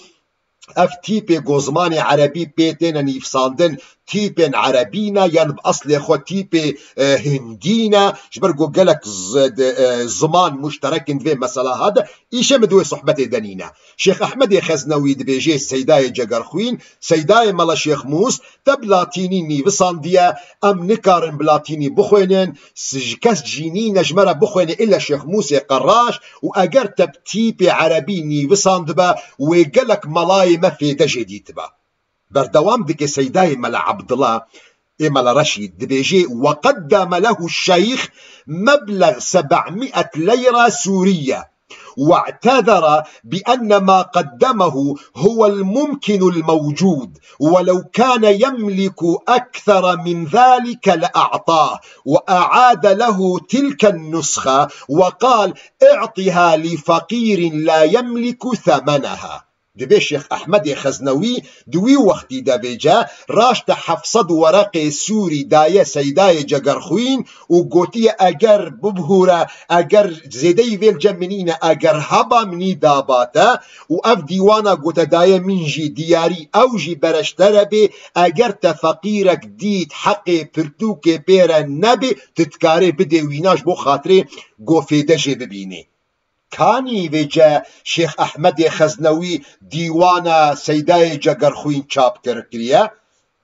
Speaker 1: اف تيبي جوزماني عربي بيتين نيفساندن تيبين عربينا يعني بأصل خو تيبي هندينا جبرقو قالك زمان مشترك في مسألة هذا إيش مدوي صحبتي دنينا. شيخ أحمد خزنوي دبيجي سيداي جاقرخوين سيداي مالا شيخ موس تبلاتيني نيفسانديا أم نكارن بلاتيني بخوينين كس جيني نجمرة بخوين إلا شيخ موسى قراش وأجر تبتيبي عربي نيفساندبا وقالك ملاي ما في جديد با بردوام ديك سيداي ملا عبد الله ملا رشيد دبيجي وقدم له الشيخ مبلغ 700 ليرة سورية واعتذر بأن ما قدمه هو الممكن الموجود ولو كان يملك أكثر من ذلك لأعطاه، وأعاد له تلك النسخة وقال اعطها لفقير لا يملك ثمنها. دبي شيخ أحمد خزنوي دوي وقتي دبيجا راشت حفصد ورق سوري داية سيداي جاقرخوين وقوتي أجر ببهورة أجر زيدي فيل جمنين أجر هبا مني داباتا وأف ديوانا قوتا داية منجي دياري أوجي برشتربي أجر تفقيرك ديت حقي برتوكي بيرا نبي تتكاري بدي ويناش بو خاطري قو في دجي ببيني. كاني بيجا شيخ أحمد خزنوي ديوانا سيداي جاقرخوين چاپ كركريا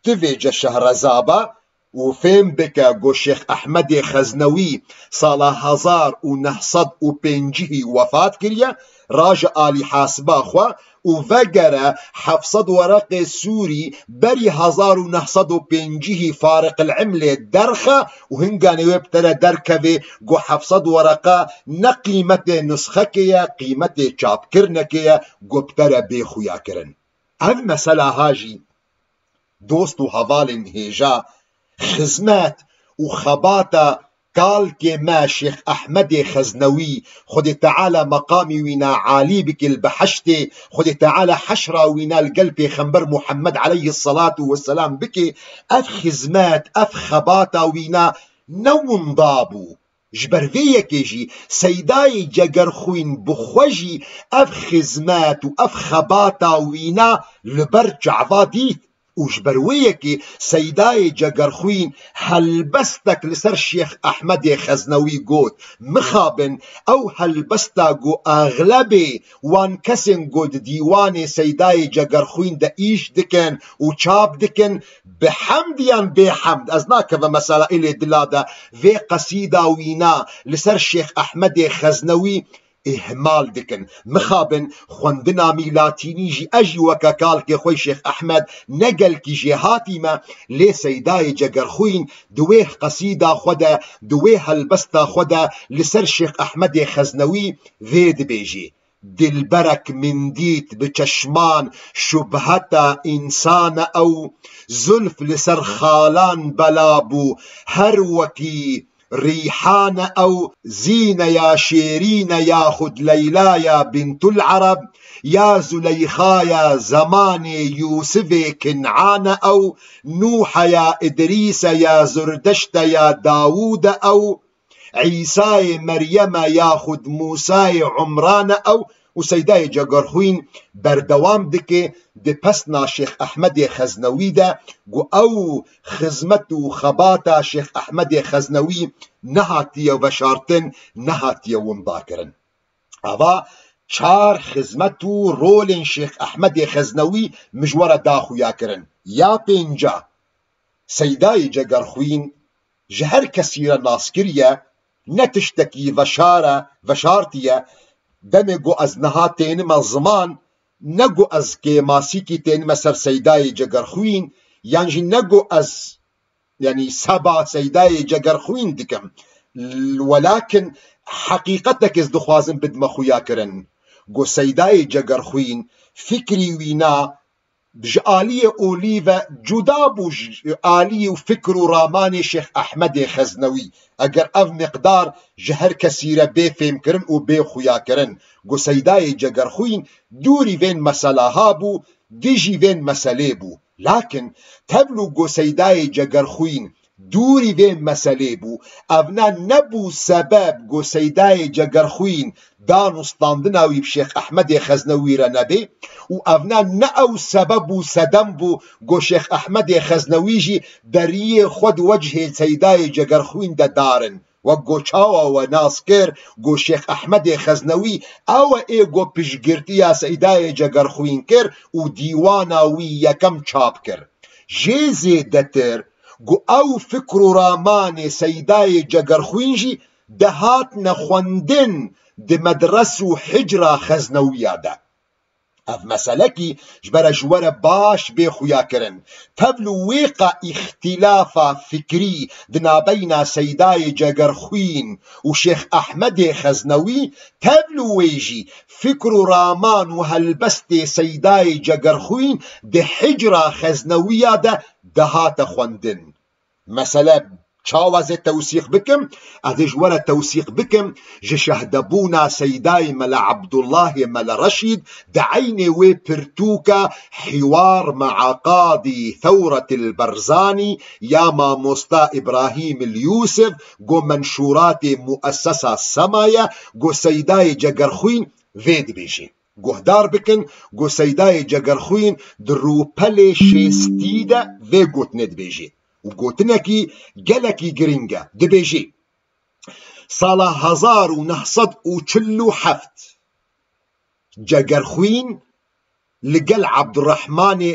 Speaker 1: تفيجا شهرزابا وفين بكا قو شيخ أحمد خزنوي صالة 1950 وفات كريا راجع آلي حاسبا خوا وفقر حفصد ورق سوري بري 1950 فارق العملة درخة وهنقاني ويبتلا دركة قو حفصد ورقة نقيمة نسخكية قيمة چاپ كرنكية قو بتلا بيخويا كرن. هذه مسألة هاجي دوست وهوالن هيجا خزمات وخباطة قال كما شيخ أحمد خزنوي خد تعالى مقامي وينا عالي بك البحشتي خد تعالى حشرة وينا القلب خنبر محمد عليه الصلاة والسلام بك أف خزمات أف خباطة وينا نون ضابو جبر فيك يجي سيداي جاقرخوين بخوجي أف خزمات وأف خباطة وينا لبرجع فاديت وجبرويكي سيداي جاقرخوين هلبستك لسر شيخ أحمد خزنوي قوت مخابن أو هلبستا قو أغلبي وان كسن قود ديواني سيداي جاقرخوين دا إيش دكن وچاب دكن بحمديان بحمد أزناك بمسالة إلي دلادا في قصيدة وينا لسر شيخ أحمد خزنوي إهمال دكن مخابن خوندنا ميلاتيني جي أجي وكاكال كي خوي شيخ أحمد نقل كي جهاتي ما لي سيداي جاقرخوين دويه قصيدة خدا دويه البسطة خدا لسر شيخ أحمد خزنوي ذيد بيجي دلبرك من ديت بچشمان شبهتا إنسان أو زلف لسر خالان بلابو هر وكي ريحان أو زين يا شيرين يا خد ليلى يا بنت العرب يا زليخا يا زمان يوسف كنعان أو نوح يا إدريس يا زردشت يا داود أو عيسى مريم يا خد موسى عمران أو وسيداي جاقرخوين بردوام دكي دي پسنا شيخ أحمد خزنوي دا أو خزمتو خباتا شيخ أحمد خزنوي نهاتي وبشارتن نهاتي ومذاكرن أبا چار خزمتو رولن شيخ أحمد خزنوي مجورة داخو ياكرن يا بينجا سيداي جاقرخوين جهر كثيرة ناسكرية نتشتكي وشارتية دمجو از نهاتين ما زمان نگو از که ماسیکی تین مسر سیدای جگرخوین یعنی نگو از يعني سبا سيداي جگرخوين دكم ولكن حقيقتك از دخوازن بدم خويا كرن جو سيداي جگرخوين فكري وينا بجالية أوليفا جدابو آلية وفكر رامان شيخ أحمد خزنوي اگر اف مقدار جهر كثيرة بي فهم كرن و بي خويا كرن جو سيداي جگرخوين دوري فين مسألة بو ديجي فين مسألة بو لكن تبلو جو سيداي جگرخوين دوري فين مسألة بو افنا نبو سبب جو سيداي جگرخوين دانو ستاندناوي بشيخ أحمد خزنوي را نبي و افنا نأو سبب و سدم بو جو شيخ أحمد خزنوي جي دريه خود وجه سيداي جگرخوين دا دارن و گو چاوا و ناسکر گو شیخ احمد خزنوی او ای گو پشگرتیا سیدای جگرخوین کر و دیوانا وی یکم چاپ کر جیزی دتر گو او فکر رامان سیدای جگرخوین جی دهات نخوندن ده مدرس و حجر خزنوی ده اف مسألكي جبر جوار باش بي خويا كرن تبلو ويقع اختلاف فكري دنا بين سيداي جگرخوين وشيخ أحمد خزنوي تبلو ويجي فكر رامان وهلبست سيداي جگرخوين ده حجرة خزنوية ده دهات خوندن مسألة شاوز التوثيق بكم اديج ورا التوثيق بكم جشهدبونا سيداي ملا عبد الله ملا رشيد دعيني وبرتوكا حوار مع قاضي ثورة البرزاني يا ماموستا إبراهيم اليوسف جو منشورات مؤسسة سمايا جو سيداي جگرخوين فيد بيجي گهدار بكن جو سيداي جگرخوين درو پل شستيدة في گوت ند بيجي و گوتنکی گلکی گرینگه دبیجی سال 1947 جگرخوین لقل عبد الرحمن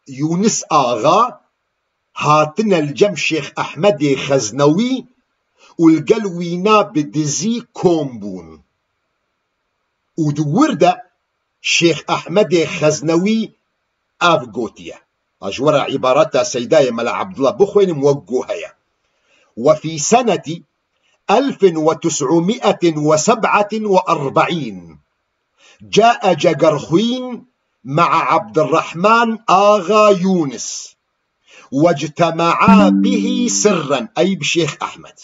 Speaker 1: يونس آغا هاتنا الجم شيخ أحمد خزنوي والقل وينا بدزي كومبون ودورده شيخ أحمد خزنوي أفغوتيا أجورا عبارات سيداي ملا عبد الله بخوين موجوهيا وفي سنة 1947 جاء جگرخوين مع عبد الرحمن آغا يونس واجتمعا به سرا أي بشيخ أحمد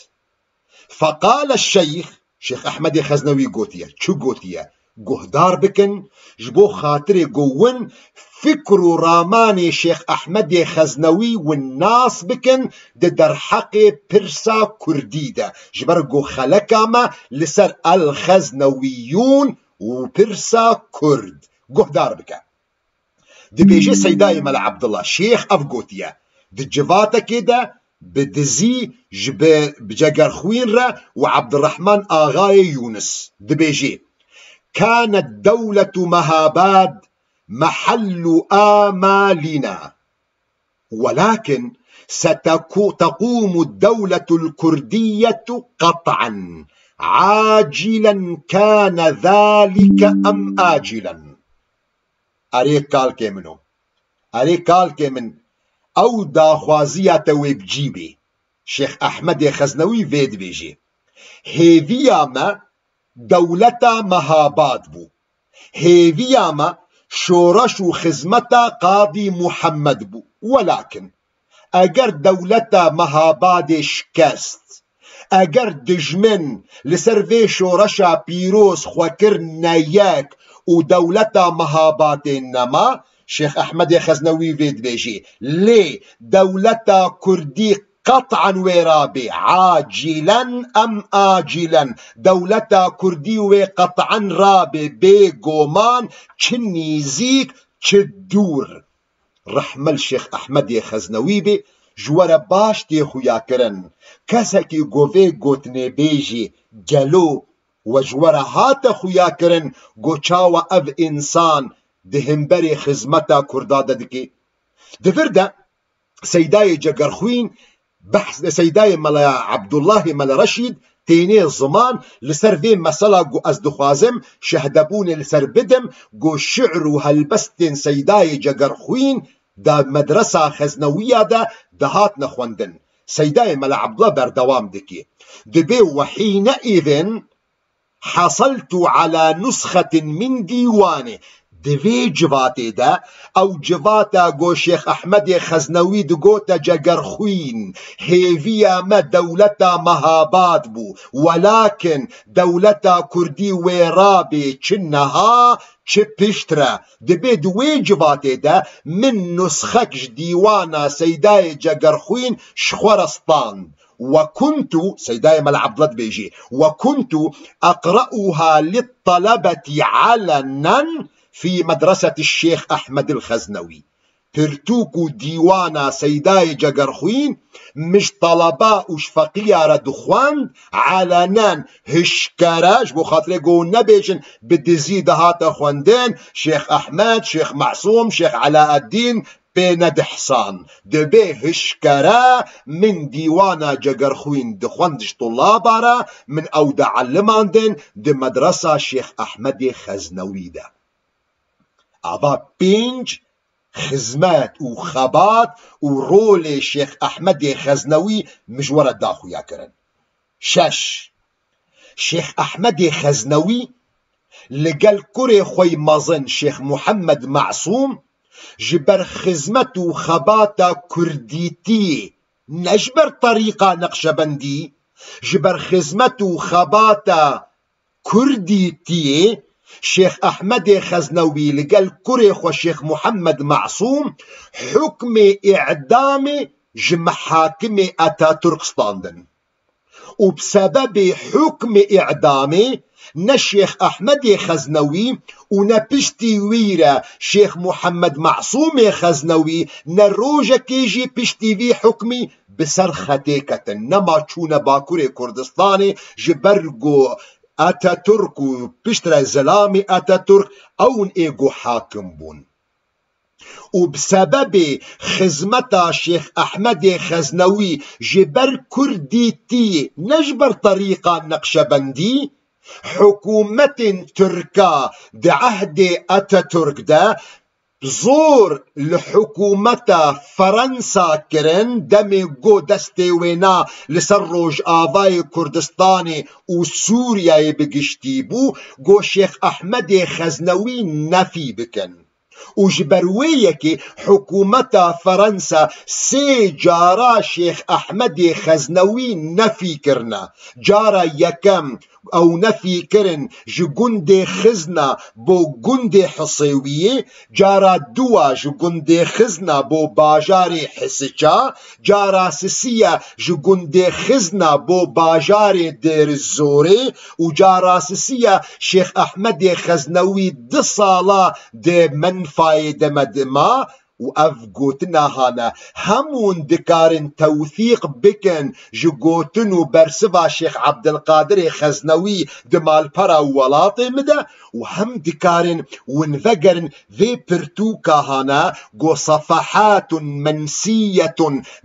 Speaker 1: فقال الشيخ شيخ أحمد خزنوي قوتيا شو قوتيا گهدار بكن جبو خاطر قوون فكر رامان شيخ أحمد خزنوي والناس بكن در حق برسا كرديدة جبرقو خلقاما لسر الخزنويون وبرسا كرد گهدار بكن دي بيجي سيداي مال عبد الله شيخ أفغوتيا دي جواتا كده بدزي بجگرخوين را وعبد الرحمن آغاي يونس دي بيجي كانت دولة مهاباد محل آمالنا ولكن ستقوم الدولة الكردية قطعا عاجلا كان ذلك أم آجلا أريك قال منه أريك قال من أو داخوازية ويبجيبي شيخ أحمد خزنوي فيد بيجي هيفياما دولتا مهاباد بو هيفياما شورش و خزمتا قاضي محمد بو ولكن اگر دولتا مهاباد شکست اگر دجمن لسر في شورشا پیروز خوکر نیک و دولتا مهاباد نما شيخ أحمد خزنوي فيد بيجي لي دولتا كردي قطعا ورابي عاجلا أم آجلا دولتا كردي وقطعا رابي بيقومان چنيزيك چدور رحمل شيخ أحمد خزنوي بي جوار باش تي خويا كرن كسكي قوفي قوتني بيجي جلو وجوار هات خويا كرن قوچاوا اف انسان دهنبري خزمتا كردادا دكي دفردا سيداي جگرخوين بحث سيداي ملا عبد الله ملا رشيد تيني الزمان لسر في مسألة جو أزدخوازم شهدبون لسر بدم جو شعر وهالبستن سيداي جقرخوين دا مدرسة خزنوية دا دهات نخوندن سيداي ملا عبد الله بردوام دكي دبي وحينئذ حصلت على نسخة من ديوانه دوی جواتي دا او جواتا گو شيخ احمد خزنوي دگوتا جگرخوين هيفيا ما دولتا مهاباد بو ولكن دولتا كردي ويرابي چنها چه پشتره دبي دوی جواتي دا من نسخكش ديوانا سيداي جگرخوين شخورستان وكنت سيداي مال عبد الله بيجي وكنت اقرأها للطلبة علنا في مدرسة الشيخ أحمد الخزنوي ترتوكو ديوانا سيداي جقرخوين مش طلباء وشفقية ردخوان علنا هشكراج بخاطر يقول نبيشن بدي زيد هاتا خواندين شيخ أحمد شيخ معصوم شيخ علاء الدين بيند حصان دبي هشكرا من ديوانا جقرخوين دخواندش طلابارا من أودع علماندين دي مدرسة شيخ أحمد خزنوي دا أبا بينج خزمات وخبات ورول شيخ أحمد خزنوي مجورة داخو ياكرن شش شيخ أحمد خزنوي لقال كوري خوي مازن شيخ محمد معصوم جبر خزمت وخبات كرديتي نجبر طريقة نقشبندي جبر خزمت وخبات كرديتي شيخ أحمد خزنوي لقال كريخ وشيخ محمد معصوم حكم إعدام جمحاكم أتاتوركستاندن وبسبب حكم إعدامه نشيخ أحمد خزنوي ونبشتي ويرا شيخ محمد معصوم خزنوي نروجة كيجي بشتي في حكمي بسرختيكة نما تشون باكوري كردستاني جبرقو أتاتورك بشترى زلامي أتاتورك أون إيجو حاكم بون وبسبب خزمتا شيخ أحمد خزنوي جبر كرديتي نجبر طريقة نقشبندي حكومة تركا بعهد أتاتورك دا زور لحكومة فرنسا كرن دمي جو دستي وينا لسروج آواي كردستاني وسوريا بقشتيبو جو شيخ أحمد خزنوي نفي بكن وجبرويكي حكومة فرنسا سي جارا شيخ أحمد خزنوي نفي كرنا جارا يكم او نفي كرن جوندي خزنا بو جوندي حصيوية جارا دوا جوندي خزنا بو باجاري حسيجا جارا سسية جوندي خزنا بو باجاري دير الزوري وجارا سسية شيخ أحمد خزنوي دي صالة دي منفاي دمدما وأفقوتنا هانا همون دكارن توثيق بكن جوتنو برسفا شيخ عبد القادر خزنوي دمال برا ولاطي مدا وهم دكارن ونفقرن ذي برتوكا هانا جو صفحات منسية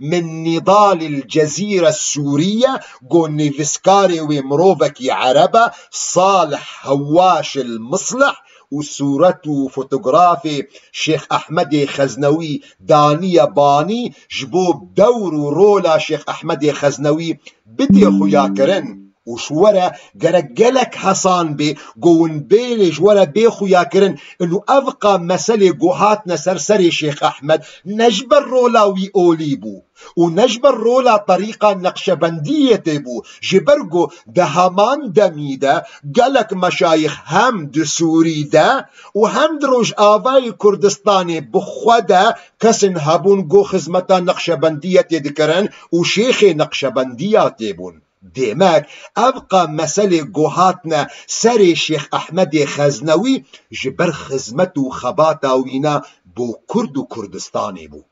Speaker 1: من نضال الجزيرة السورية جو نيفسكاري ومروفكي عربة صالح هواش المصلح وصورته فوتوغرافي شيخ أحمد خزنوي دانية باني جبوب دور رولا شيخ أحمد خزنوي بدي خويا كرن وشورا جرجلك حسان بي جون بيلي جورا بي خويا كرن انه ابقى مسألة جوهاتنا سرسري شيخ احمد نجبر رولا وي اوليبو ونجبر رولا طريقة نقشبندية تبو جبرجو دهمان دميدا قالك مشايخ هم دسوري دا وهم دروج آواي كردستاني بخودا كسن هبون جو خزمتا نقشبندية تذكرن وشيخ نقشبندية تبون ديماك أبقى مسألة جوهاتنا سري شيخ أحمد خزنوي جبر خزمته خباتا وينا بو كرد وكردستاني بو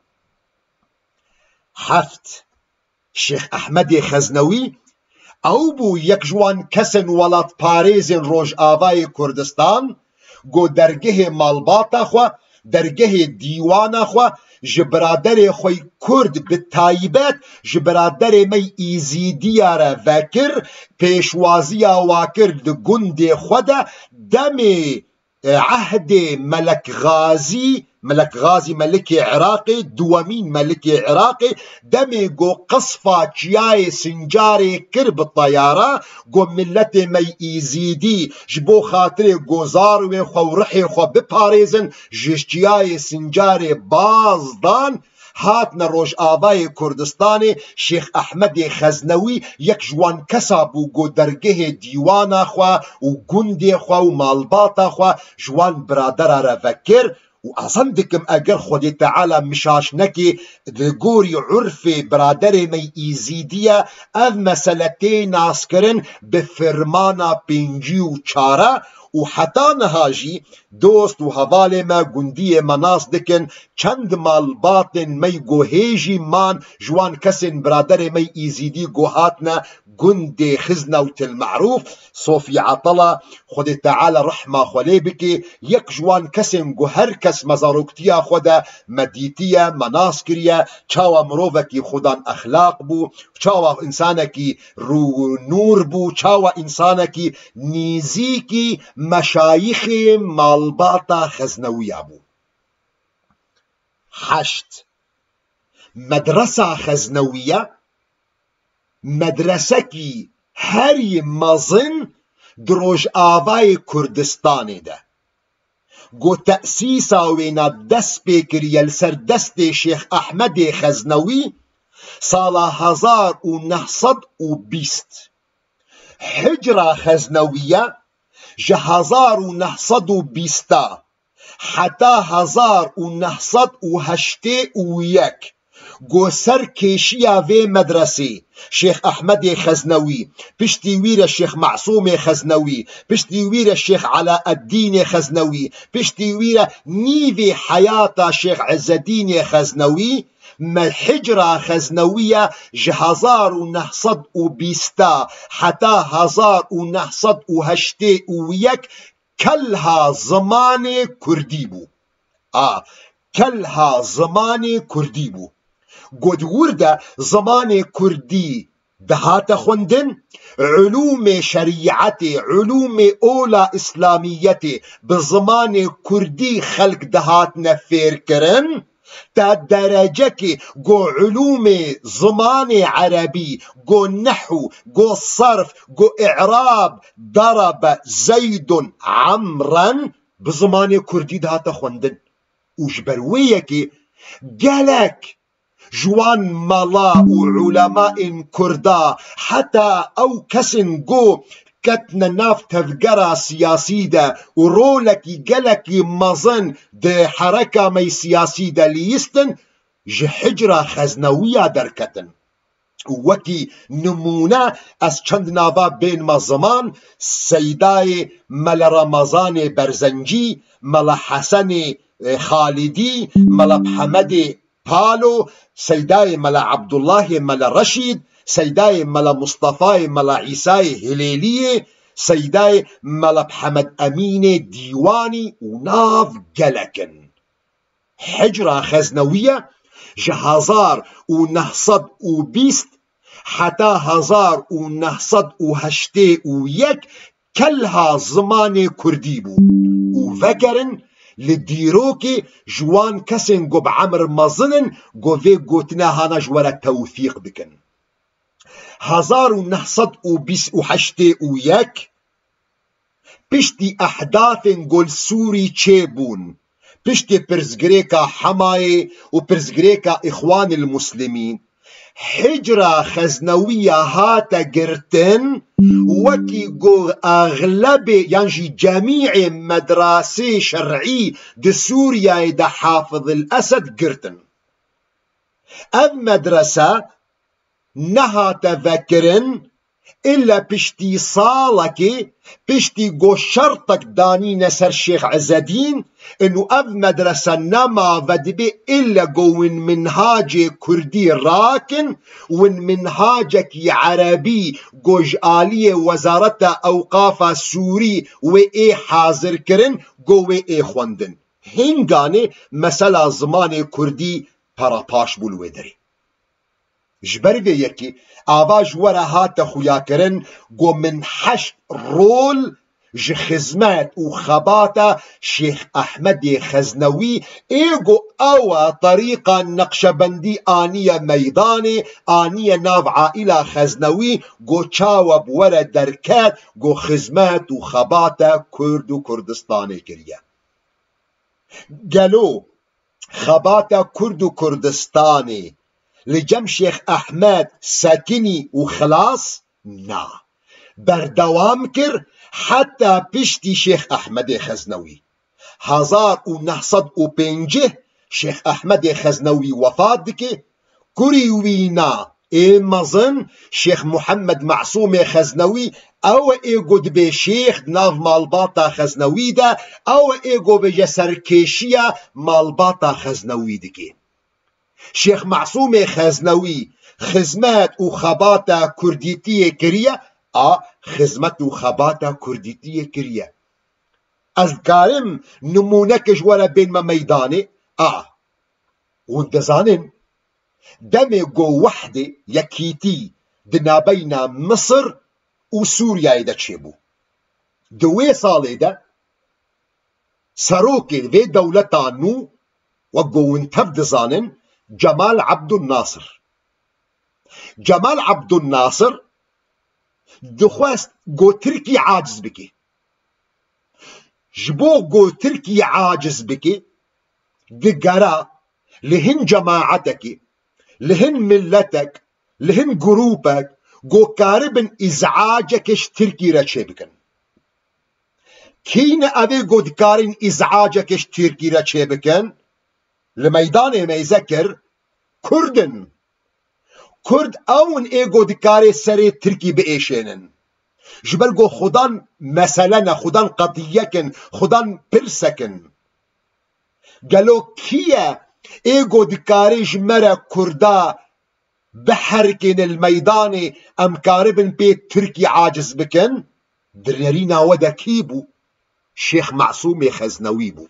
Speaker 1: حفت شيخ أحمد خزنوي أو بو يكجوان كسن ولات باريزن روج آواي كردستان جو درجه مالباتا خوا درگه دیوانا خو جبرادر خوی کرد بتایبت جبرادر می ایزیدی را وکر پیشوازی واکر د گند خود دم عهد ملك غازي ملك عراقي دوامين ملك عراقي دمي جو قصفة جياي سنجاري كرب الطيارة جو ملتي مي إيزيدي جبو خاطري جو زاروي خو رحي خو بباريزن جياي سنجاري بازدان هاتنا روش آبای کردستان شیخ احمد خزنوی یک جوان کسا بو گو درگه دیوانا خوا و گند خوا و مالباتا خوا جوان برادر را فکر و اصلا دکم اگر خود تعالی مشاش نکی دگوری عرف برادر می ایزیدیه او مسلتی ناس کرن بفرمانا پینجی و چاره و حتی نهاجی دوست و حواله ما گندی مناس دکن چند مال باطن می گوهیجی مان جوان کسن برادر می ایزیدی گوهاتنا گند خزنا و تل معروف صوفی عطلا خود تعالی رحمه خولی بکی یک جوان کسن گو هر کس مزاروکتیا خودا مدیتیا مناس کریا چاوا مروفکی خودان اخلاق بو چاوا انسانکی رو نور بو چاوا انسانکی نیزیکی مشایخ مالباتا خزنوی بو 8 مدرسة خزنوية مدرسة کی هری مزن دروج آوای کردستان ده گو تأسیسا وینا دست پیکریل سر دست شیخ احمد خزنوی سال 1920 حجرة خزنوية 1920 حتى 1981 گو سر کشیا و مدرسه شیخ احمد خزنوی پشتی ویر شیخ معصوم خزنوی پشتی ویر شیخ علاء الدین خزنوی پشتی ویر نیو حیات شیخ عز الدین خزنوی حجرة خزنوية 1920 حتى 1981 كلها زمان كردي بو كلها زمان كردي بو قد ورد زمان كردي دهات خوندن علوم شريعتي علوم أولى إسلاميتي بزمان كردي خلق دهات نفير كرن تا درجه که گو علوم زمان عربی گو نحو گو صرف گو اعراب ضرب زید عمرا بزمان کردی دهات خوندن وجبرویه که گلک جوان ملا و علماء کردا حتی او کسن گو كتنا ناف تفجرة سياسي دا ورولكي جلكي مظن ده حركة مي سياسي دا ليستن جحجرة خزنوية دركتن وكي نمونة از چند نافا بين ما زمان سيداي مل رمضان برزنجي مل حسن خالدي مل محمد بالو سيداي مل عبدالله مل رشيد سيداي ملا مصطفى ملا عيساي هليلية سيداي ملا محمد أمين ديواني وناف جلكن حجرة خزنوية 1920 حتى 1981 كلها زمان كرديبو وفكرن لديروكي جوان كسن قب عمر مظنن قوفي قوتنا هانا جورا توثيق بكن 1921 پشتی احداث گل سوری چه بون پشتی پرزگریکا حمایه و پرزگریکا اخوان المسلمین حجرة خزنوية هاتا گرتن وكي گو اغلب يعني جميع مدرسة شرعي دي سوريا دا حافظ الاسد گرتن ام مدرسة نها تذكرن إلا بشتي صالك بشتي جو شرطك داني نسر شيخ عز الدين إنه أب مدرسة نما ودبي إلا جو منهاج كردي راكن وإن منهاجك عربي جوج آلية وزارة أوقاف سوري وإيه حاضر كرن جو إيه خوندن هنگانه مثلا زمان کردی پراپاش بولوی داری. جبر به یکی آواج وره هات خویا کرن گو من 8 رول ج خزمت و خباتا شیخ احمد خزنوی ایگو او طریقا نقشبندی آنی میدانی آنی ناو عائله خزنوی گو چاوب وره درکت گو خزمت و خباتا کرد و کردستانی کریه. گلو خباتا کرد و کردستانی لجم شيخ أحمد ساكني وخلاص نا بردوام كر حتى بشتي شيخ أحمد خزنوي 1905 شيخ أحمد خزنوي وفات دكي كوري وينا مظن شيخ محمد معصوم خزنوي او ايقود بشيخ ناف مالباطا خزنوي دا او ايقو بجسر كيشيا مالباطا خزنوي دكي. شيخ معصوم خزنوي خزمت و خباتا كرديتية كريا خزمت و خباتا كرديتية كريا. أذكارم نمونك جوارا بين ما ميداني وانت زانن دمي جو وحدة يكيتي دنا بين مصر و سوريا دا تشيبو دوي صالي دا سروكي في دولتا نو وقو انتبد زانن جمال عبد الناصر. جمال عبد الناصر دخواست جو تركي عاجز بكي جبو جو تركي عاجز بكي دقرا لهن جماعتك لهن ملتك لهن جروبك جو كاربن ازعاجكش تركي رچه كين ابي جو دكارن ازعاجكش تركي رچه بكن لميدان ما يذكر كردن كرد اون ايجو دكاري سري تركي بإيشينن جبرجو خدان مثلا خدان قضيكن خدان برسكن قالوا كيا ايجو دكاري جمرة كردا بحركن الميدان ام كاربن بيت تركي عاجز بكن دريرينا ودا كيبو شيخ معصوم خزنوي بو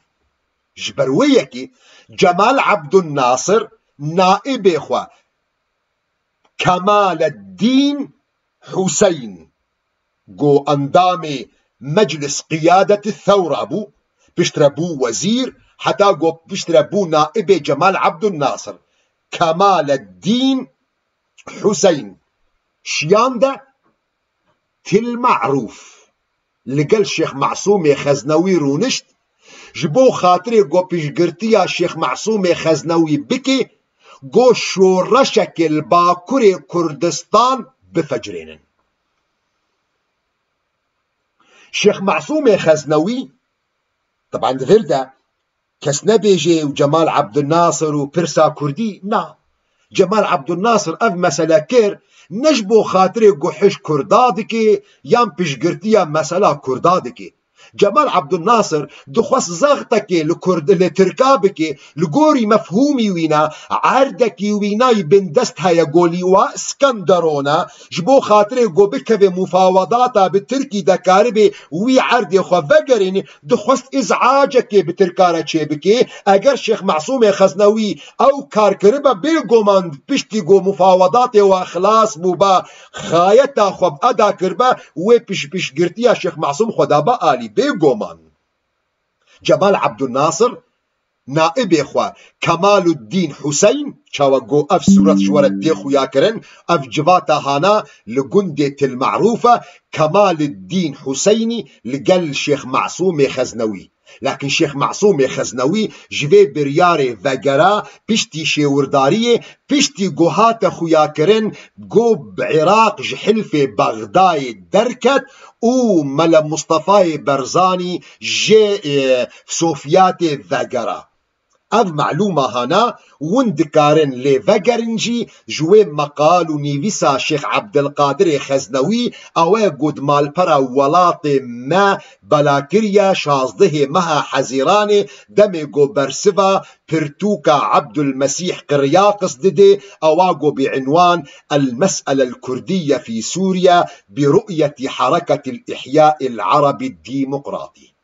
Speaker 1: جبرويكي جمال عبد الناصر نائب اخوة كمال الدين حسين جو اندام مجلس قيادة الثورة بو بيشتربو وزير حتى جو بيشتربو نائب جمال عبد الناصر كمال الدين حسين شيان ده تل معروف لقال الشيخ معصوم خزنوي رونشت جبو خاطري جو بيشقرتيا الشيخ معصوم خزنوي بكي جو شورشك الباكوري كردستان بفجرين. الشيخ معصوم خزنوي طبعا دفردا كسنبيجي وجمال عبد الناصر وبرسا كردي جمال عبد الناصر اف مسألة كير نجبو خاطري جو حش كردادكي يام بيشقرتيا مسألة كردادكي. جمال عبد الناصر دخوص زغتك لكرد لتركابك لقوري مفهومي وينا عردك وينا بن دستها يقولي واسكندرونا جبو خاطري قو بكب مفاوضاتا بالتركي دكاربي وي عردي خو فقرين دخوص ازعاجك بتركارة شبكي اگر شيخ معصوم خزنوي او كاركربا بيقوماند بشتي قو مفاوضاتي واخلاص بوبا خايتا خوب ادا كربا وبش قرتيا شيخ معصوم خدابا آلي بيقومان. جمال عبد الناصر نائب اخوة كمال الدين حسين شاوقو اف سورة شورة ديخو ياكرن اف جباتا هانا لقندة المعروفة كمال الدين حسيني لقل الشيخ معصوم خزنوي. لكن شيخ معصوم خزنوي جوي برياري وغرا بشتي شورداريه بشتي قوهات خويا كرن قو بعراق جحلفة بغداي دركت و ملا مصطفى برزاني جي صوفياتي وغرا. اف معلومة هانا وندكارن لفقرنجي جوي مقال ونيفيسا شيخ عبد القادر خزنوي اوه قد مالبرا ولات ما بلاكريا شازده مها حزيراني دميقو برسفا برتوكا عبد المسيح قرياقس ددي اواقو بعنوان المسألة الكردية في سوريا برؤية حركة الإحياء العربي الديمقراطي.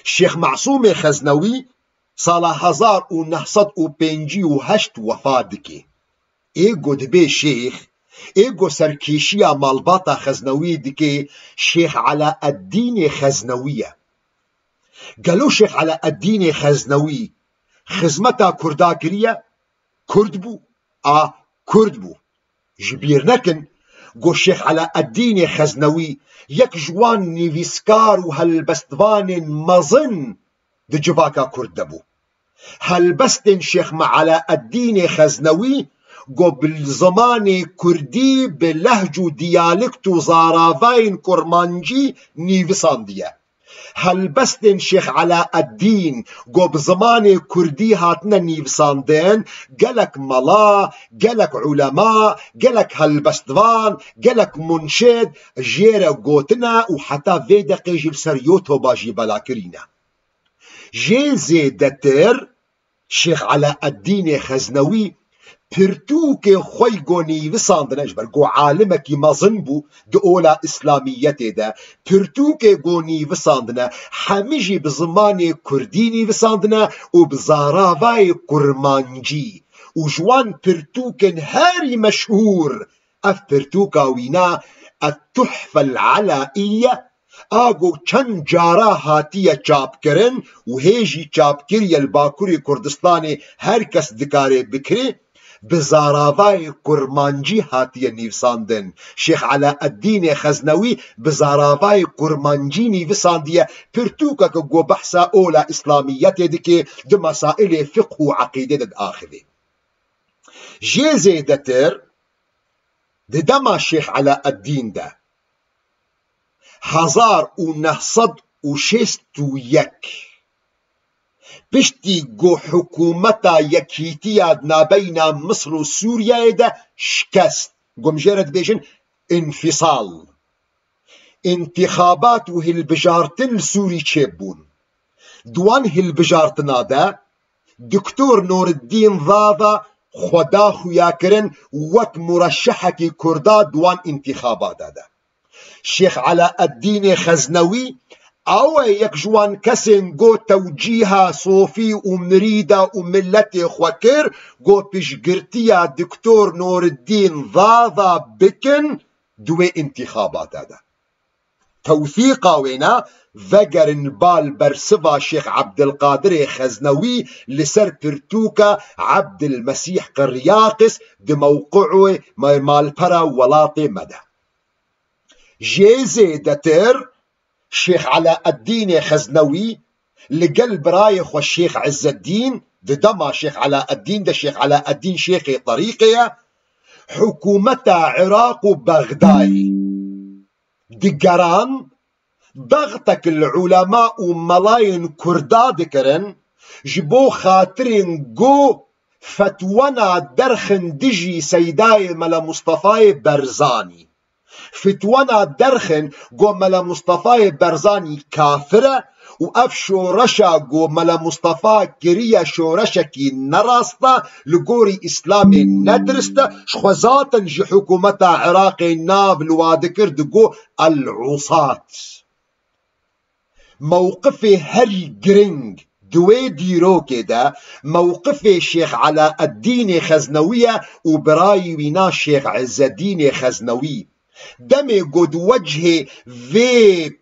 Speaker 1: شيخ معصوم خزنوي سالا 1958 وفات دكي. ايگو دبي شيخ ايگو سركيشيا مالباتا خزنوي دكي شيخ علاء الدين خزنوية. قالوا شيخ علاء الدين خزنوي خزمتا كردا كريا كرد بو كرد بو جبير نكن قو الشيخ علاء الدين خزنوي يك جوان نيفيسكار وهالبستفان مظن دي جباكا كرد دبو. هالبستن شيخ علاء الدين خزنوي قو بالزمان كردي بلهجو ديالكتو زارافاين كرمانجي نيفيسان ديه. هالبستن شيخ علاء الدين قو بزمان كردي هاتنا نيفساندين قالك ملا قالك علماء قالك هالبستفان قالك منشد جيرا قوتنا وحتى فيدا قيجي السريوتو باجي بلاكرينا. جي زيدتر شيخ علاء الدين خزنوي پرتوك خوي گو نيفساندن اجبر گو عالمك مظنبو دو اولا اسلاميته ده پرتوك گو نيفساندن هميجي بزمان كردي نيفساندن وبزاراواي كرمانجي وجوان پرتوكن هاري مشهور اف پرتوكا وينا التحفة العلائية آگو چند جارا هاتیه چاپ کرن و هیجی چاپ کریه الباکوری کردستان هر کس دکاره بکره بزاراوای کرمانجی هاتیه نیوساندن. شیخ علاء الدین خزنوی بزاراوای کرمانجی نیوساندیه پرتوکا که گو بحثا اولا اسلامیت دکه ده مسائل فقه و عقیده ده آخره. جی زیدتر ده دما شیخ علاء الدین ده 1961 بشتي جو حكومتا يكيتيا نابين مصر وسوريا دا شكست جو مجرد بيجن انفصال انتخابات وهالبجارتن السوري تشيبون دوان هالبجارتنا دا دكتور نور الدين ضاضا خدا خوياكرن وك مرشحكي كردا دوان انتخابات دا. شيخ علاء الدين خزنوي او يك جوان كسن جو توجيها صوفي ومريدة وملتي خوكر جو بشجرتيا دكتور نور الدين ضاضا بكن دوي انتخابات هذا توثيقا وينا ذقر نبال برسفا شيخ عبد القادر خزنوي لسر برتوكا عبد المسيح قرياقس دموقعه مالبرا ولاطي مدى. جيزي دتر شيخ علاء الدين خزنوي لقلب رايخ والشيخ عز الدين دما شيخ علاء الدين ده شيخ علاء الدين شيخي طريقية حكومة عراق وبغداي دقران ضغطك العلماء وملاين كردا دكرن جبو خاطرين جو فتوانا درخن دجي سيداي ملا مصطفى برزاني فتوانا درخن قو ملا مصطفى برزاني كافرة وأف شورشا قو ملا مصطفى كريا شورشكي نراستا لقوري إسلامي ندرستا شخوزاتا جي حكومتا عراقي ناب الوادكر دقو العصاة موقفي هري جرينج دوي ديرو كده موقفي شيخ علاء الدين خزنوية وبراي وينا شيخ عز الدين خزنوي دمي قد وجه في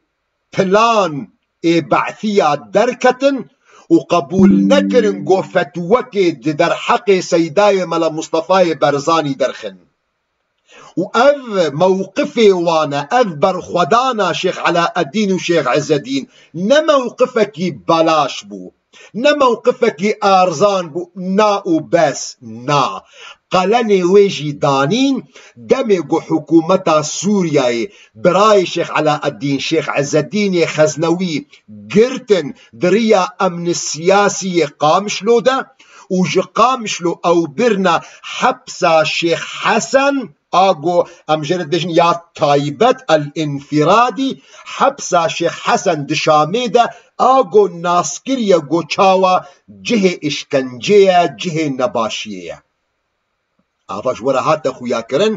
Speaker 1: بلان بعثية دركة وقبول نكرن قو فتوكي در حق سيداي ملا مصطفى برزاني درخن وأذ موقفي وانا أذبر خدانا شيخ علاء الدين وشيخ عز الدين نموقفك بلاش بو نموقفك أرزان بو نا وبس نا قالني ويجي دانين دمجو حكومة سوريا براي شيخ علاء الدين شيخ عز الدين خزنوي قرتن دريا أمن السياسي قامشلو ده وج قامشلو أو برنا حبسا شيخ حسن آگو امجرد بجن یا تایبت الانفرادی حبسا شيخ حسن دشامي ده آگو ناسکریا گو چاوا جه اشکنجه جه نباشیه. ئاواش وەرە هاتە خویاکردن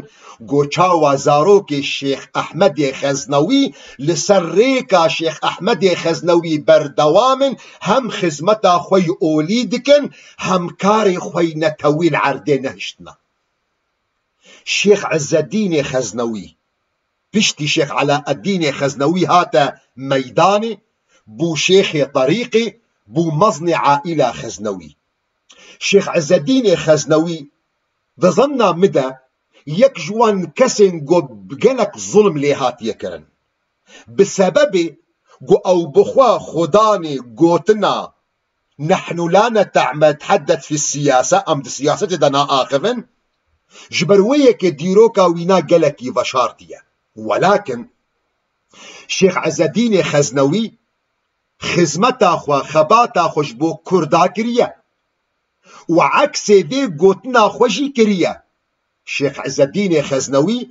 Speaker 1: گۆ چاوە زارۆکێ شێخ ئەحمەدێ خەزنەوی لەسەر ڕێکا شێخ ئەحمەدێ خەزنەوی بەردەوامن هەم خزمەتا خۆی ئۆلی دکن هەم کارێ خۆی نەتەویل عەردێ نەهشتنە. شێخ عەزەدینێ خەزنەوی پشتی شێخ عەلاءەدینێ خەزنەوی هاتە مەیدانێ بوو شێخێ طەریقێ بوو مەزنێ عائیلا خەزنەوی. شێخ عەزەدینێ خەزنەوی دەزەمنا مدە یەک جوان کەسێن گۆ گەلک زوڵم لێ هاتیەکردن بسەبەبێ گۆ ئەو بخوا خودانێ گۆتنا نحن لا نتحدث في السياسة أم دي سياسة دا ناقفن جبروية ديروكا وينا قلكي وشارتية. ولكن شيخ عزالدين خزنوي خزمتا خوا خباتا خوش بو كردا كريا وعكس دي قوتنا خوشي كريا. شيخ عزالدين خزنوي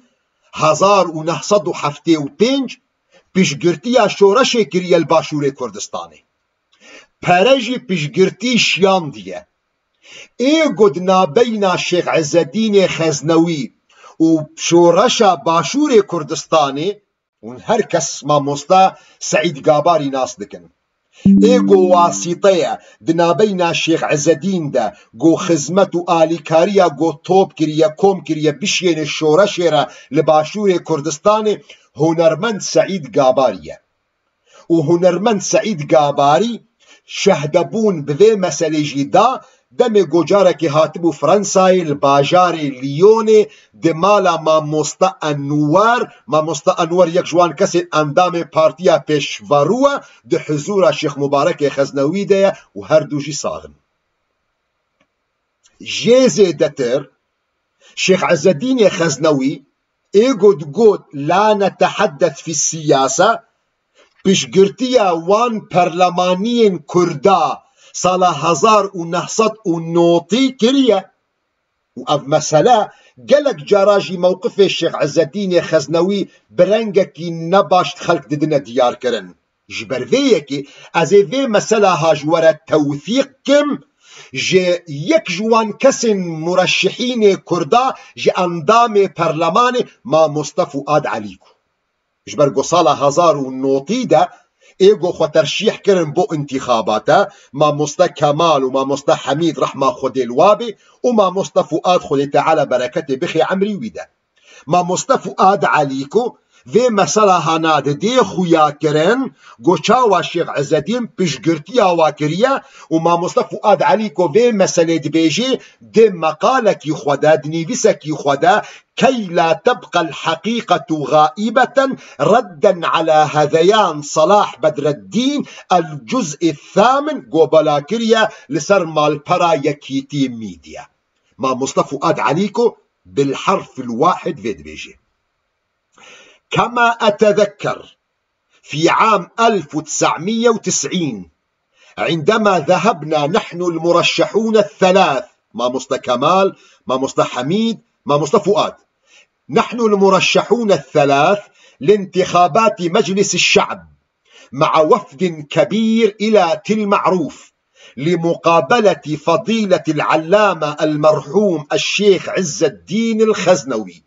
Speaker 1: 1975 پیشگرتیا شورش کریه الباشور کردستانی پرژی پیشگرتی شیان دیه ایگود نابینا شیخ عزالدین خزنوی و شورش باشور کردستانی اون هر کس ما مستا سعید گاباری ناس دکن ایگو واسطه دنابینا شیخ عزالدین ده گو خزمت و آلیکاریا گو توب کریه کم کریه بشین شورش را لباشور کردستانی هنرمند سعید گاباریه و هنرمند سعید گاباری شهدبون به مسئله جدا دم گوجاره که هاتبو فرانسای الباجار لیون دمالا ماموستا انوار یک جوان کسی اندام پارتیا پیشواروه ده حضور شیخ مبارک خزنوی ده و هر دوجی ساغن. جیزه دتر شیخ عزالدین خزنوی ايقود قود لا نتحدث في السياسة بشقرتيا وان برلمانيين كردا صالة 1990 كريا وأف مسألة قالك جراجي موقف الشيخ عزالدين خزنوي برنجكي نباشت خلق ددنا ديار كرن جبر فيكي ازي في مسألة هاجورة توثيق كم جه یک جوان کسین مرشحین کردا جه اندام پرلمان ما مصطفى فؤاد علیکو جبر گو سال 1990 ده ایگو خو ترشیح کرن بو انتخاباته ما مصطفى کمال و ما مصطفى حمید رحمه خود الوابی و ما مصطفى فؤاد خود تعالی برکت بخی عمری ویده ما مصطفى فؤاد علیکو و مسئله هناده دی خویا کرن گوچا و شیخ عزالدین پیشگرتی آواکریه و ما مصطفى فؤاد علیکو و مسئله دبیجی دی مقاله کی خوده دنیویسه کی خوده كي لا تبقى الحقيقة غائبة ردا على هذيان صلاح بدر الدين الجزء الثامن قوبلاكريا لسر مالبرا يكيتي ميديا ما مصطفى فؤاد عليكو بالحرف الواحد في دبيجي. كما أتذكر في عام 1990 عندما ذهبنا نحن المرشحون الثلاث ما مصطفى كمال ما مصطفى حميد ما مصطفى فؤاد نحن المرشحون الثلاث لانتخابات مجلس الشعب مع وفد كبير إلى تل معروف لمقابلة فضيلة العلامة المرحوم الشيخ عز الدين الخزنوي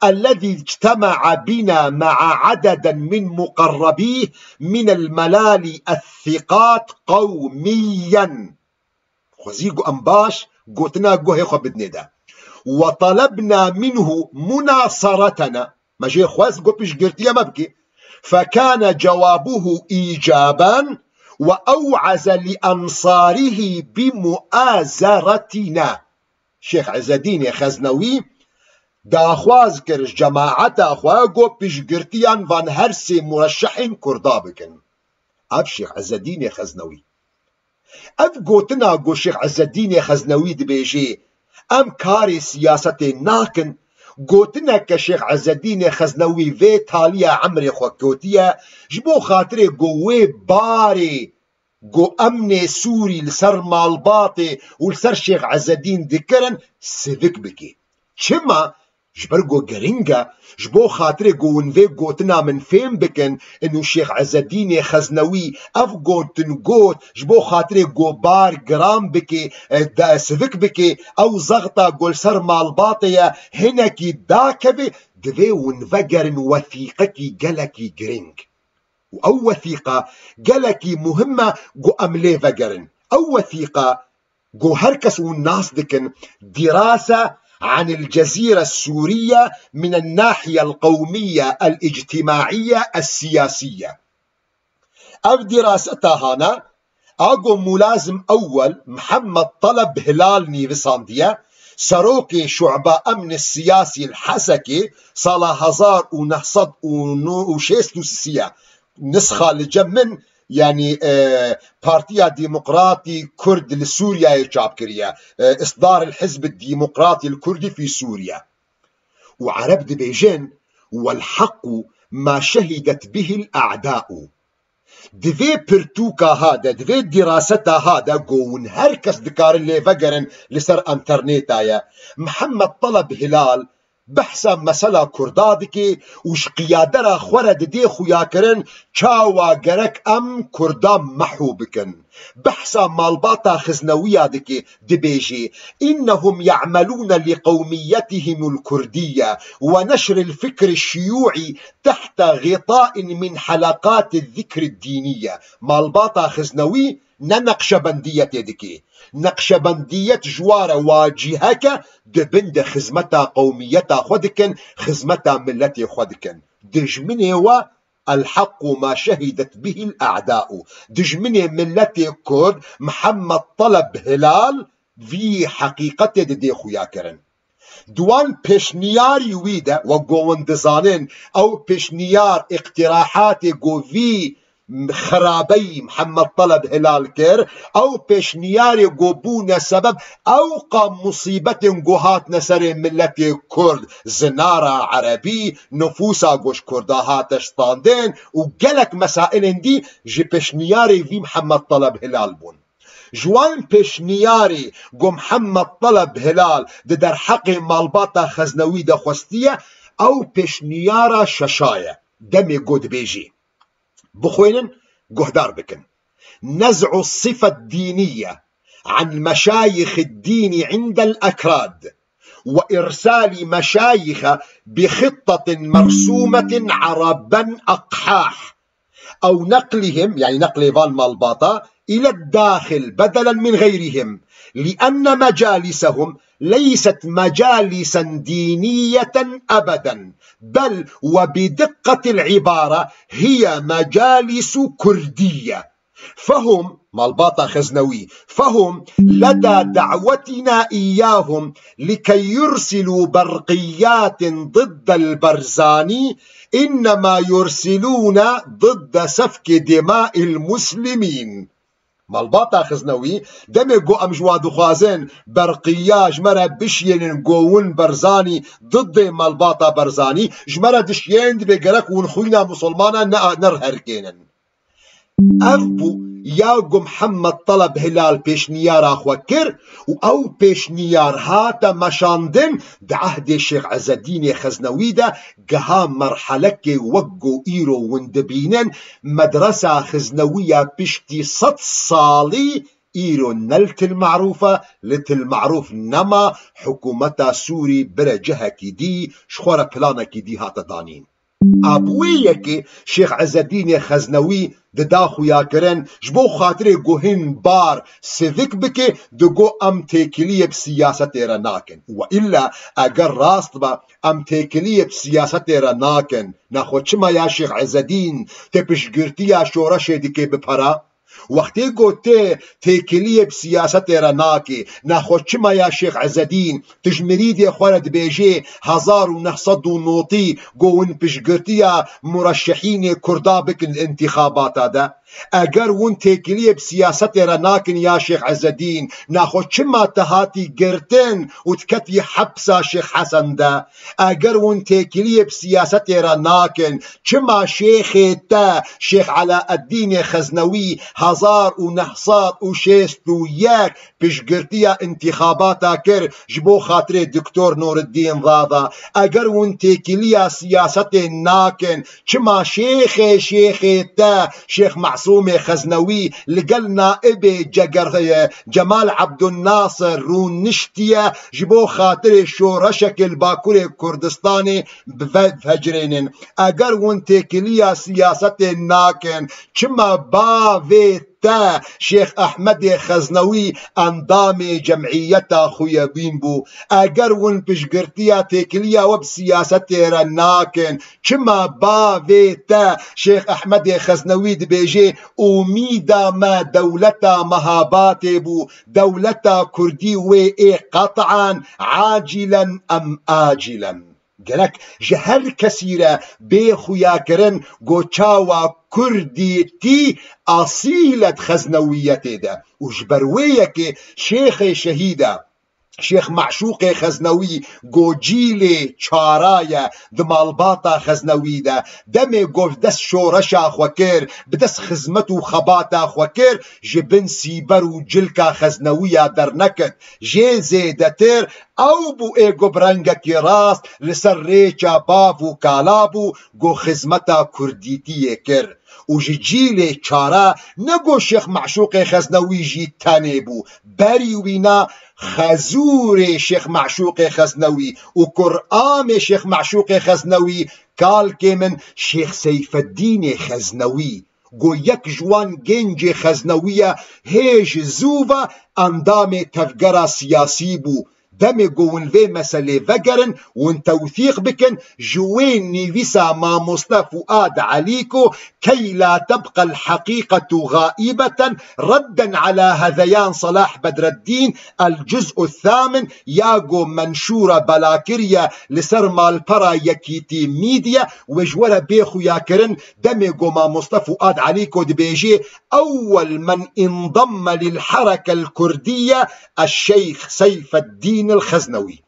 Speaker 1: الذي اجتمع بنا مع عددا من مقربيه من الملالي الثقات قوميا خزيقو أنباش قوتنا قوهي خبدني ده وطلبنا منه مناصرتنا ما جي خواز قو بيش قرتيا مبكي فكان جوابه إيجابا وأوعز لأنصاره بمؤازرتنا. شيخ عز الدين خزنوي داخواز كرش جماعة أخوة قو بيش قرتيان وان هرسي مرشحين كردابكن أب شيخ عز الدين خزنوي أب قوتنا قو شيخ عز الدين خزنوي دبيجي ام کاری سیاست ناکن گوتنا که شیخ عز الدین خزنوی و تالیا عمر خو گوتیا جبو خاطر گوه باری گو امن سوری لسر مالباطی و لسر شیخ عز الدین دکرن سفک بکی چما جبرگو گرنگا جبو خاطر گونوی گوتنا من فهم بکن انو شیخ عز الدین خزنوی اف گوتن گوت جبو خاطر گوبار گرام بکی دا سفک بکی او زغطا گل سر مالباطیا هنکی دا کبی دوی ونفجرن وثيقة جلكي جرينج أو وثيقة جلكي مهمة جو أملي فجرن أو وثيقة جو هركس والناس دكن دراسة عن الجزيرة السورية من الناحية القومية الاجتماعية السياسية أو دراستها هنا أجو ملازم أول محمد طلب هلال نيفسانديا سروكي شعبة أمن السياسي الحسكي صالة هزار ونحصد وشيستو سيا نسخة لجمن يعني بارتيا ديمقراطي كرد لسوريا يجاب كريا إصدار الحزب الديمقراطي الكردي في سوريا وعرب دبيجين والحق ما شهدت به الأعداء دوی پرتوکا هادا دوی دراستا هادا گون هر کس دکار اللي فقرن لسر انترنيتايا محمد طلب هلال بحثا مسألة كردادكي وش قيادرا خورد دي خويا كرن چاوا گرك ام كردام محو بكن بحثا مالباتا خزنوية دكي دبيجي إنهم يعملون لقوميتهم الكردية ونشر الفكر الشيوعي تحت غطاء من حلقات الذكر الدينية مالباتا خزنوي نقشبندية دكي نقشبندية جوار واجهك دبند خزمتا قوميتا خودكن خزمتا ملتي خودكن دجمني و الحق ما شهدت به الأعداء دجمني ملتي كرد محمد طلب هلال في حقيقة دي خويا كرن دوان بشنياري ويدا وقوان دزانين أو بشنيار اقتراحات قوفي خرابي محمد طلب هلال كر او بشنياري قوبونا سبب اوقع مصيبة قوهات نسر ملتي كرد زنارة عربي نفوسا قوش كرداهات اشتاندين وقلك مسائل هندي جي بشنياري في محمد طلب هلال بون جوان بشنياري قو محمد طلب هلال در حق مالباتا خزنوي دا خستية او بشنيارا ششاية دمي قود بيجي بخوينن قهدار بكن نزع الصفة الدينية عن مشايخ الدين عند الأكراد وإرسال مشايخ بخطة مرسومة عربا أقحاح أو نقلهم يعني نقل فان مالباطا إلى الداخل بدلا من غيرهم لأن مجالسهم ليست مجالسا دينية أبدا بل وبدقة العبارة هي مجالس كردية فهم مالباطا خزنوي فهم لدى دعوتنا إياهم لكي يرسلوا برقيات ضد البرزاني إنما يرسلون ضد سفك دماء المسلمين مالباطا خزنوي دمي قو امجوادو خوازين برقيا جمرا بشيين قوون برزاني ضد مالباطا برزاني جمرا دشيين دبي قرق ونخوينا مسلمانا نرهركينن أفبو ياقو محمد طلب هلال بيشنيار أخوكر أو بيشنيار هاتا مشاندن بعهد الشيخ عز الدين خزنوي دا قها مرحلة وقو إيرو وندبينن مدرسة خزنوية بشتي 6 صالي إيرو نلت المعروفة لت المعروف نما حكومتا سوري برجها كدي شخورة بلانا كدي هاتا دانين أبويك شيخ عز الدين خزنوي داخو يا كرن جبو خاطري جوهن بار سيفيك بكي دقو ام تيكلية بسياسة رناكن وإلا أجر راست با ام تيكلية بسياسة رناكن ناخو چما يا شيخ عز الدين تبش قرتيا شورش ديكي بپرا وقتی گوته تکلیه بسیاست رناکی نخوش ما یا شیخ عزدین تجمرید خورد بیجی 1990 گوون پشگرتیا مرشحین کردا بکن الانتخابات ده اگر ون تکلیه بسیاست رناکن یا شیخ عزدین نخوش ما تهاتی گرتن و تکتی حبسا شیخ حسن ده اگر ون تکلیه بسیاست رناکن چما شیخ تا شیخ علاء الدین خزنوی 1961 پشگرتیا انتخاباتا کر جبو خاطر دکتور نور الدین ضاضا اگر ون تکیلیا سیاست ناکن چما شیخ تا شیخ معصوم خزنوی لقل نائب جمال عبد الناصر رون نشتیا جبو خاطر شورشک الباکور کردستان بفجرین اگر ون تکیلیا سیاست ناکن چما باوی تا شیخ احمد خزنوی اندام جمعیتا خویبین بو اگر ون پشگرتیا تکلیا وب سیاست را ناکن چما باوی تا شیخ احمد خزنوی دبیجه امیدا ما دولتا مهابات بو دولتا کردی و ای قطعا عاجلا ام آجلا گلک جهر کسی را بی خویا کرن گوچاوا کردی تی اصیلت خزنویت ده و جبرویه که شیخ شهیده شیخ معشوق خزنوی گو جیل چارای دمالباتا خزنوی ده دم گو دست شورشا خوکر بدست خزمت و خباتا خوکر جبن سیبر و جلکا خزنوی در نکت جه زیدتر او بو ایگو برنگکی راست لسر ریچا باف و کالابو گو خزمتا کردیتی کر و جیل چارا نگو شیخ معشوق خزنوی جی تنه بو بری وینا خزور شیخ معشوق خزنوی و قرآن شیخ معشوق خزنوی کال که من شیخ سیف الدین خزنوی گو یک جوان گنج خزنویه هیج زوبه اندام تفگره سیاسی بو دم گونوی مسئله وگرن ون توثیق بکن جوین نیویسا ما مصطفى فؤاد عليكو كي لا تبقى الحقيقة غائبة ردا على هذيان صلاح بدر الدين الجزء الثامن ياغو منشورة بلاكريا لسر مالبرا يكيتي ميديا وجورة بيخو ياكرن دميغو ما مصطفى فؤاد عليكو دبيجي أول من انضم للحركة الكردية الشيخ سيف الدين الخزنوي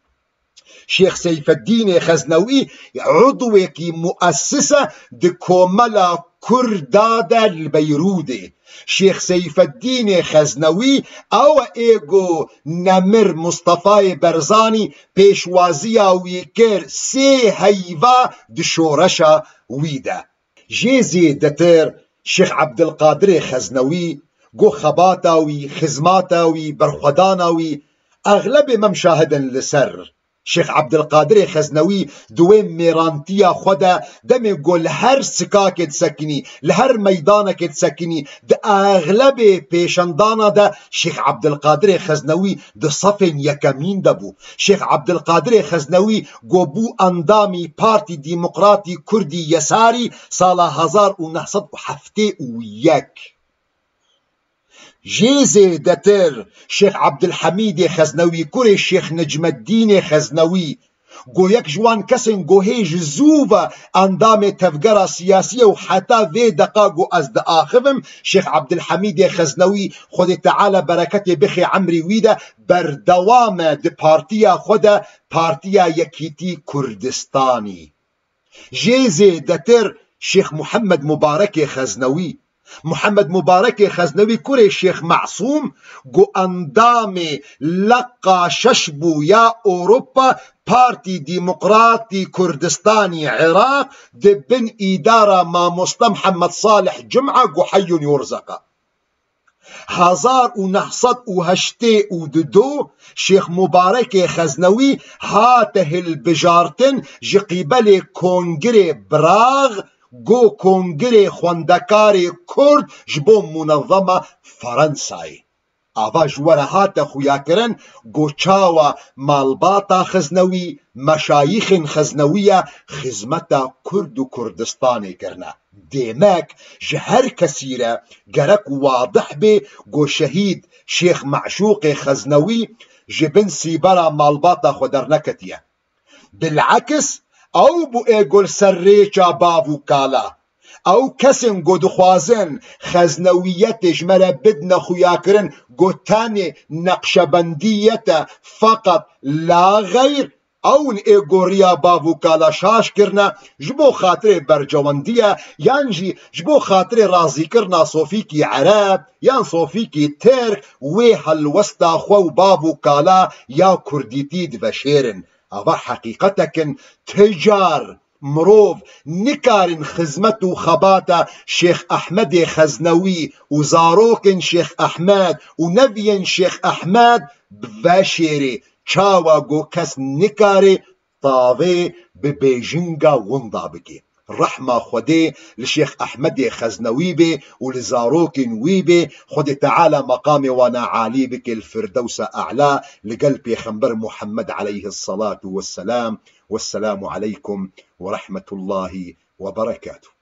Speaker 1: شيخ سيف الدين خزنوي عضو كي مؤسسة دي كوملا كردادة البيرودي شيخ سيف الدين خزنوي او ايغو نمر مصطفى برزاني بيشوازيا ويكر سي هيفا دي شورشا ويدا جيزي دتر شيخ عبد القادر خزنوي جو خباتاوي خزماتاوي برخداناوي اغلب ممشاهدا لسر شيخ عبد القادر خزنوي دوين ميرانتيا خدا دم يقول هر سكاك تسكني لهر ميدانك تسكني ده اغلب بيشندانا ده شيخ عبد القادر خزنوي ده صفن يكمين دبو شيخ عبد القادر خزنوي قبو اندامي بارتي ديمقراطي كردي يساري سالة 1971 جيزي دتر شيخ عبد الحميد خزنوي كوري شيخ نجم الدين خزنوي گو یک جوان کسن گو هیج زوبا اندام تفگرا سیاسیه و حتی وی دقاقو از دا آخفم شیخ عبدالحمید خزنوی خود تعالی برکت بخی عمری ویده بردوام دا پارتیا خود پارتیا یکیتی کردستانی جیزه دتر شیخ محمد مبارک خزنوی محمد مبارك خزنوي كوري شيخ معصوم جو اندام لقا ششبو يا اوروبا بارتي ديمقراطي كردستاني عراق دبن اداره ما مصطفى محمد صالح جمعه جو حي يرزقه 1982 شيخ مبارك خزنوي هاته البجارتن جقبل كونغري براغ گو کنگره خوندکار کرد جبو منظمه فرنسای آوا جوره هات خویا کرن گو چاوا مالباتا خزنوی مشایخ خزنویه خزمتا کرد و کردستانی کرنه دیمک جهر کسیره گرک واضح به گو شهید شیخ معشوق خزنوی جبن سیبرا مالباتا خودر نکتیه بالعکس او بو ايقول سريچا باو كالا او كسن قو دخوازن خزنويت جمرا بدنا خوياكرن قو تاني نقشبندية فقط لا غير اون ایگوریا باو کالا شاش کرنا جبو خاطر برجواندیه یان جی جبو خاطر رازی کرنا صوفی کی عرب یان صوفی کی ترک وی هلوستا خو باو کالا یا کردیتی دبشیرن اوا حقیقتکن تجار مروف نكارن خزمت و خباتا شيخ أحمد خزنوي وزاروكن شيخ أحمد ونبين شيخ أحمد بفاشيري چاوا گو کس نکاره طاوه ببیجنگا وندا بکی رحمة خدي لشيخ أحمد خزنوي بي ولزاروكن وي بي خدي تعالى مقامي وانا عالي بك الفردوس أعلى لقلبي خنبر محمد عليه الصلاة والسلام والسلام عليكم ورحمة الله وبركاته.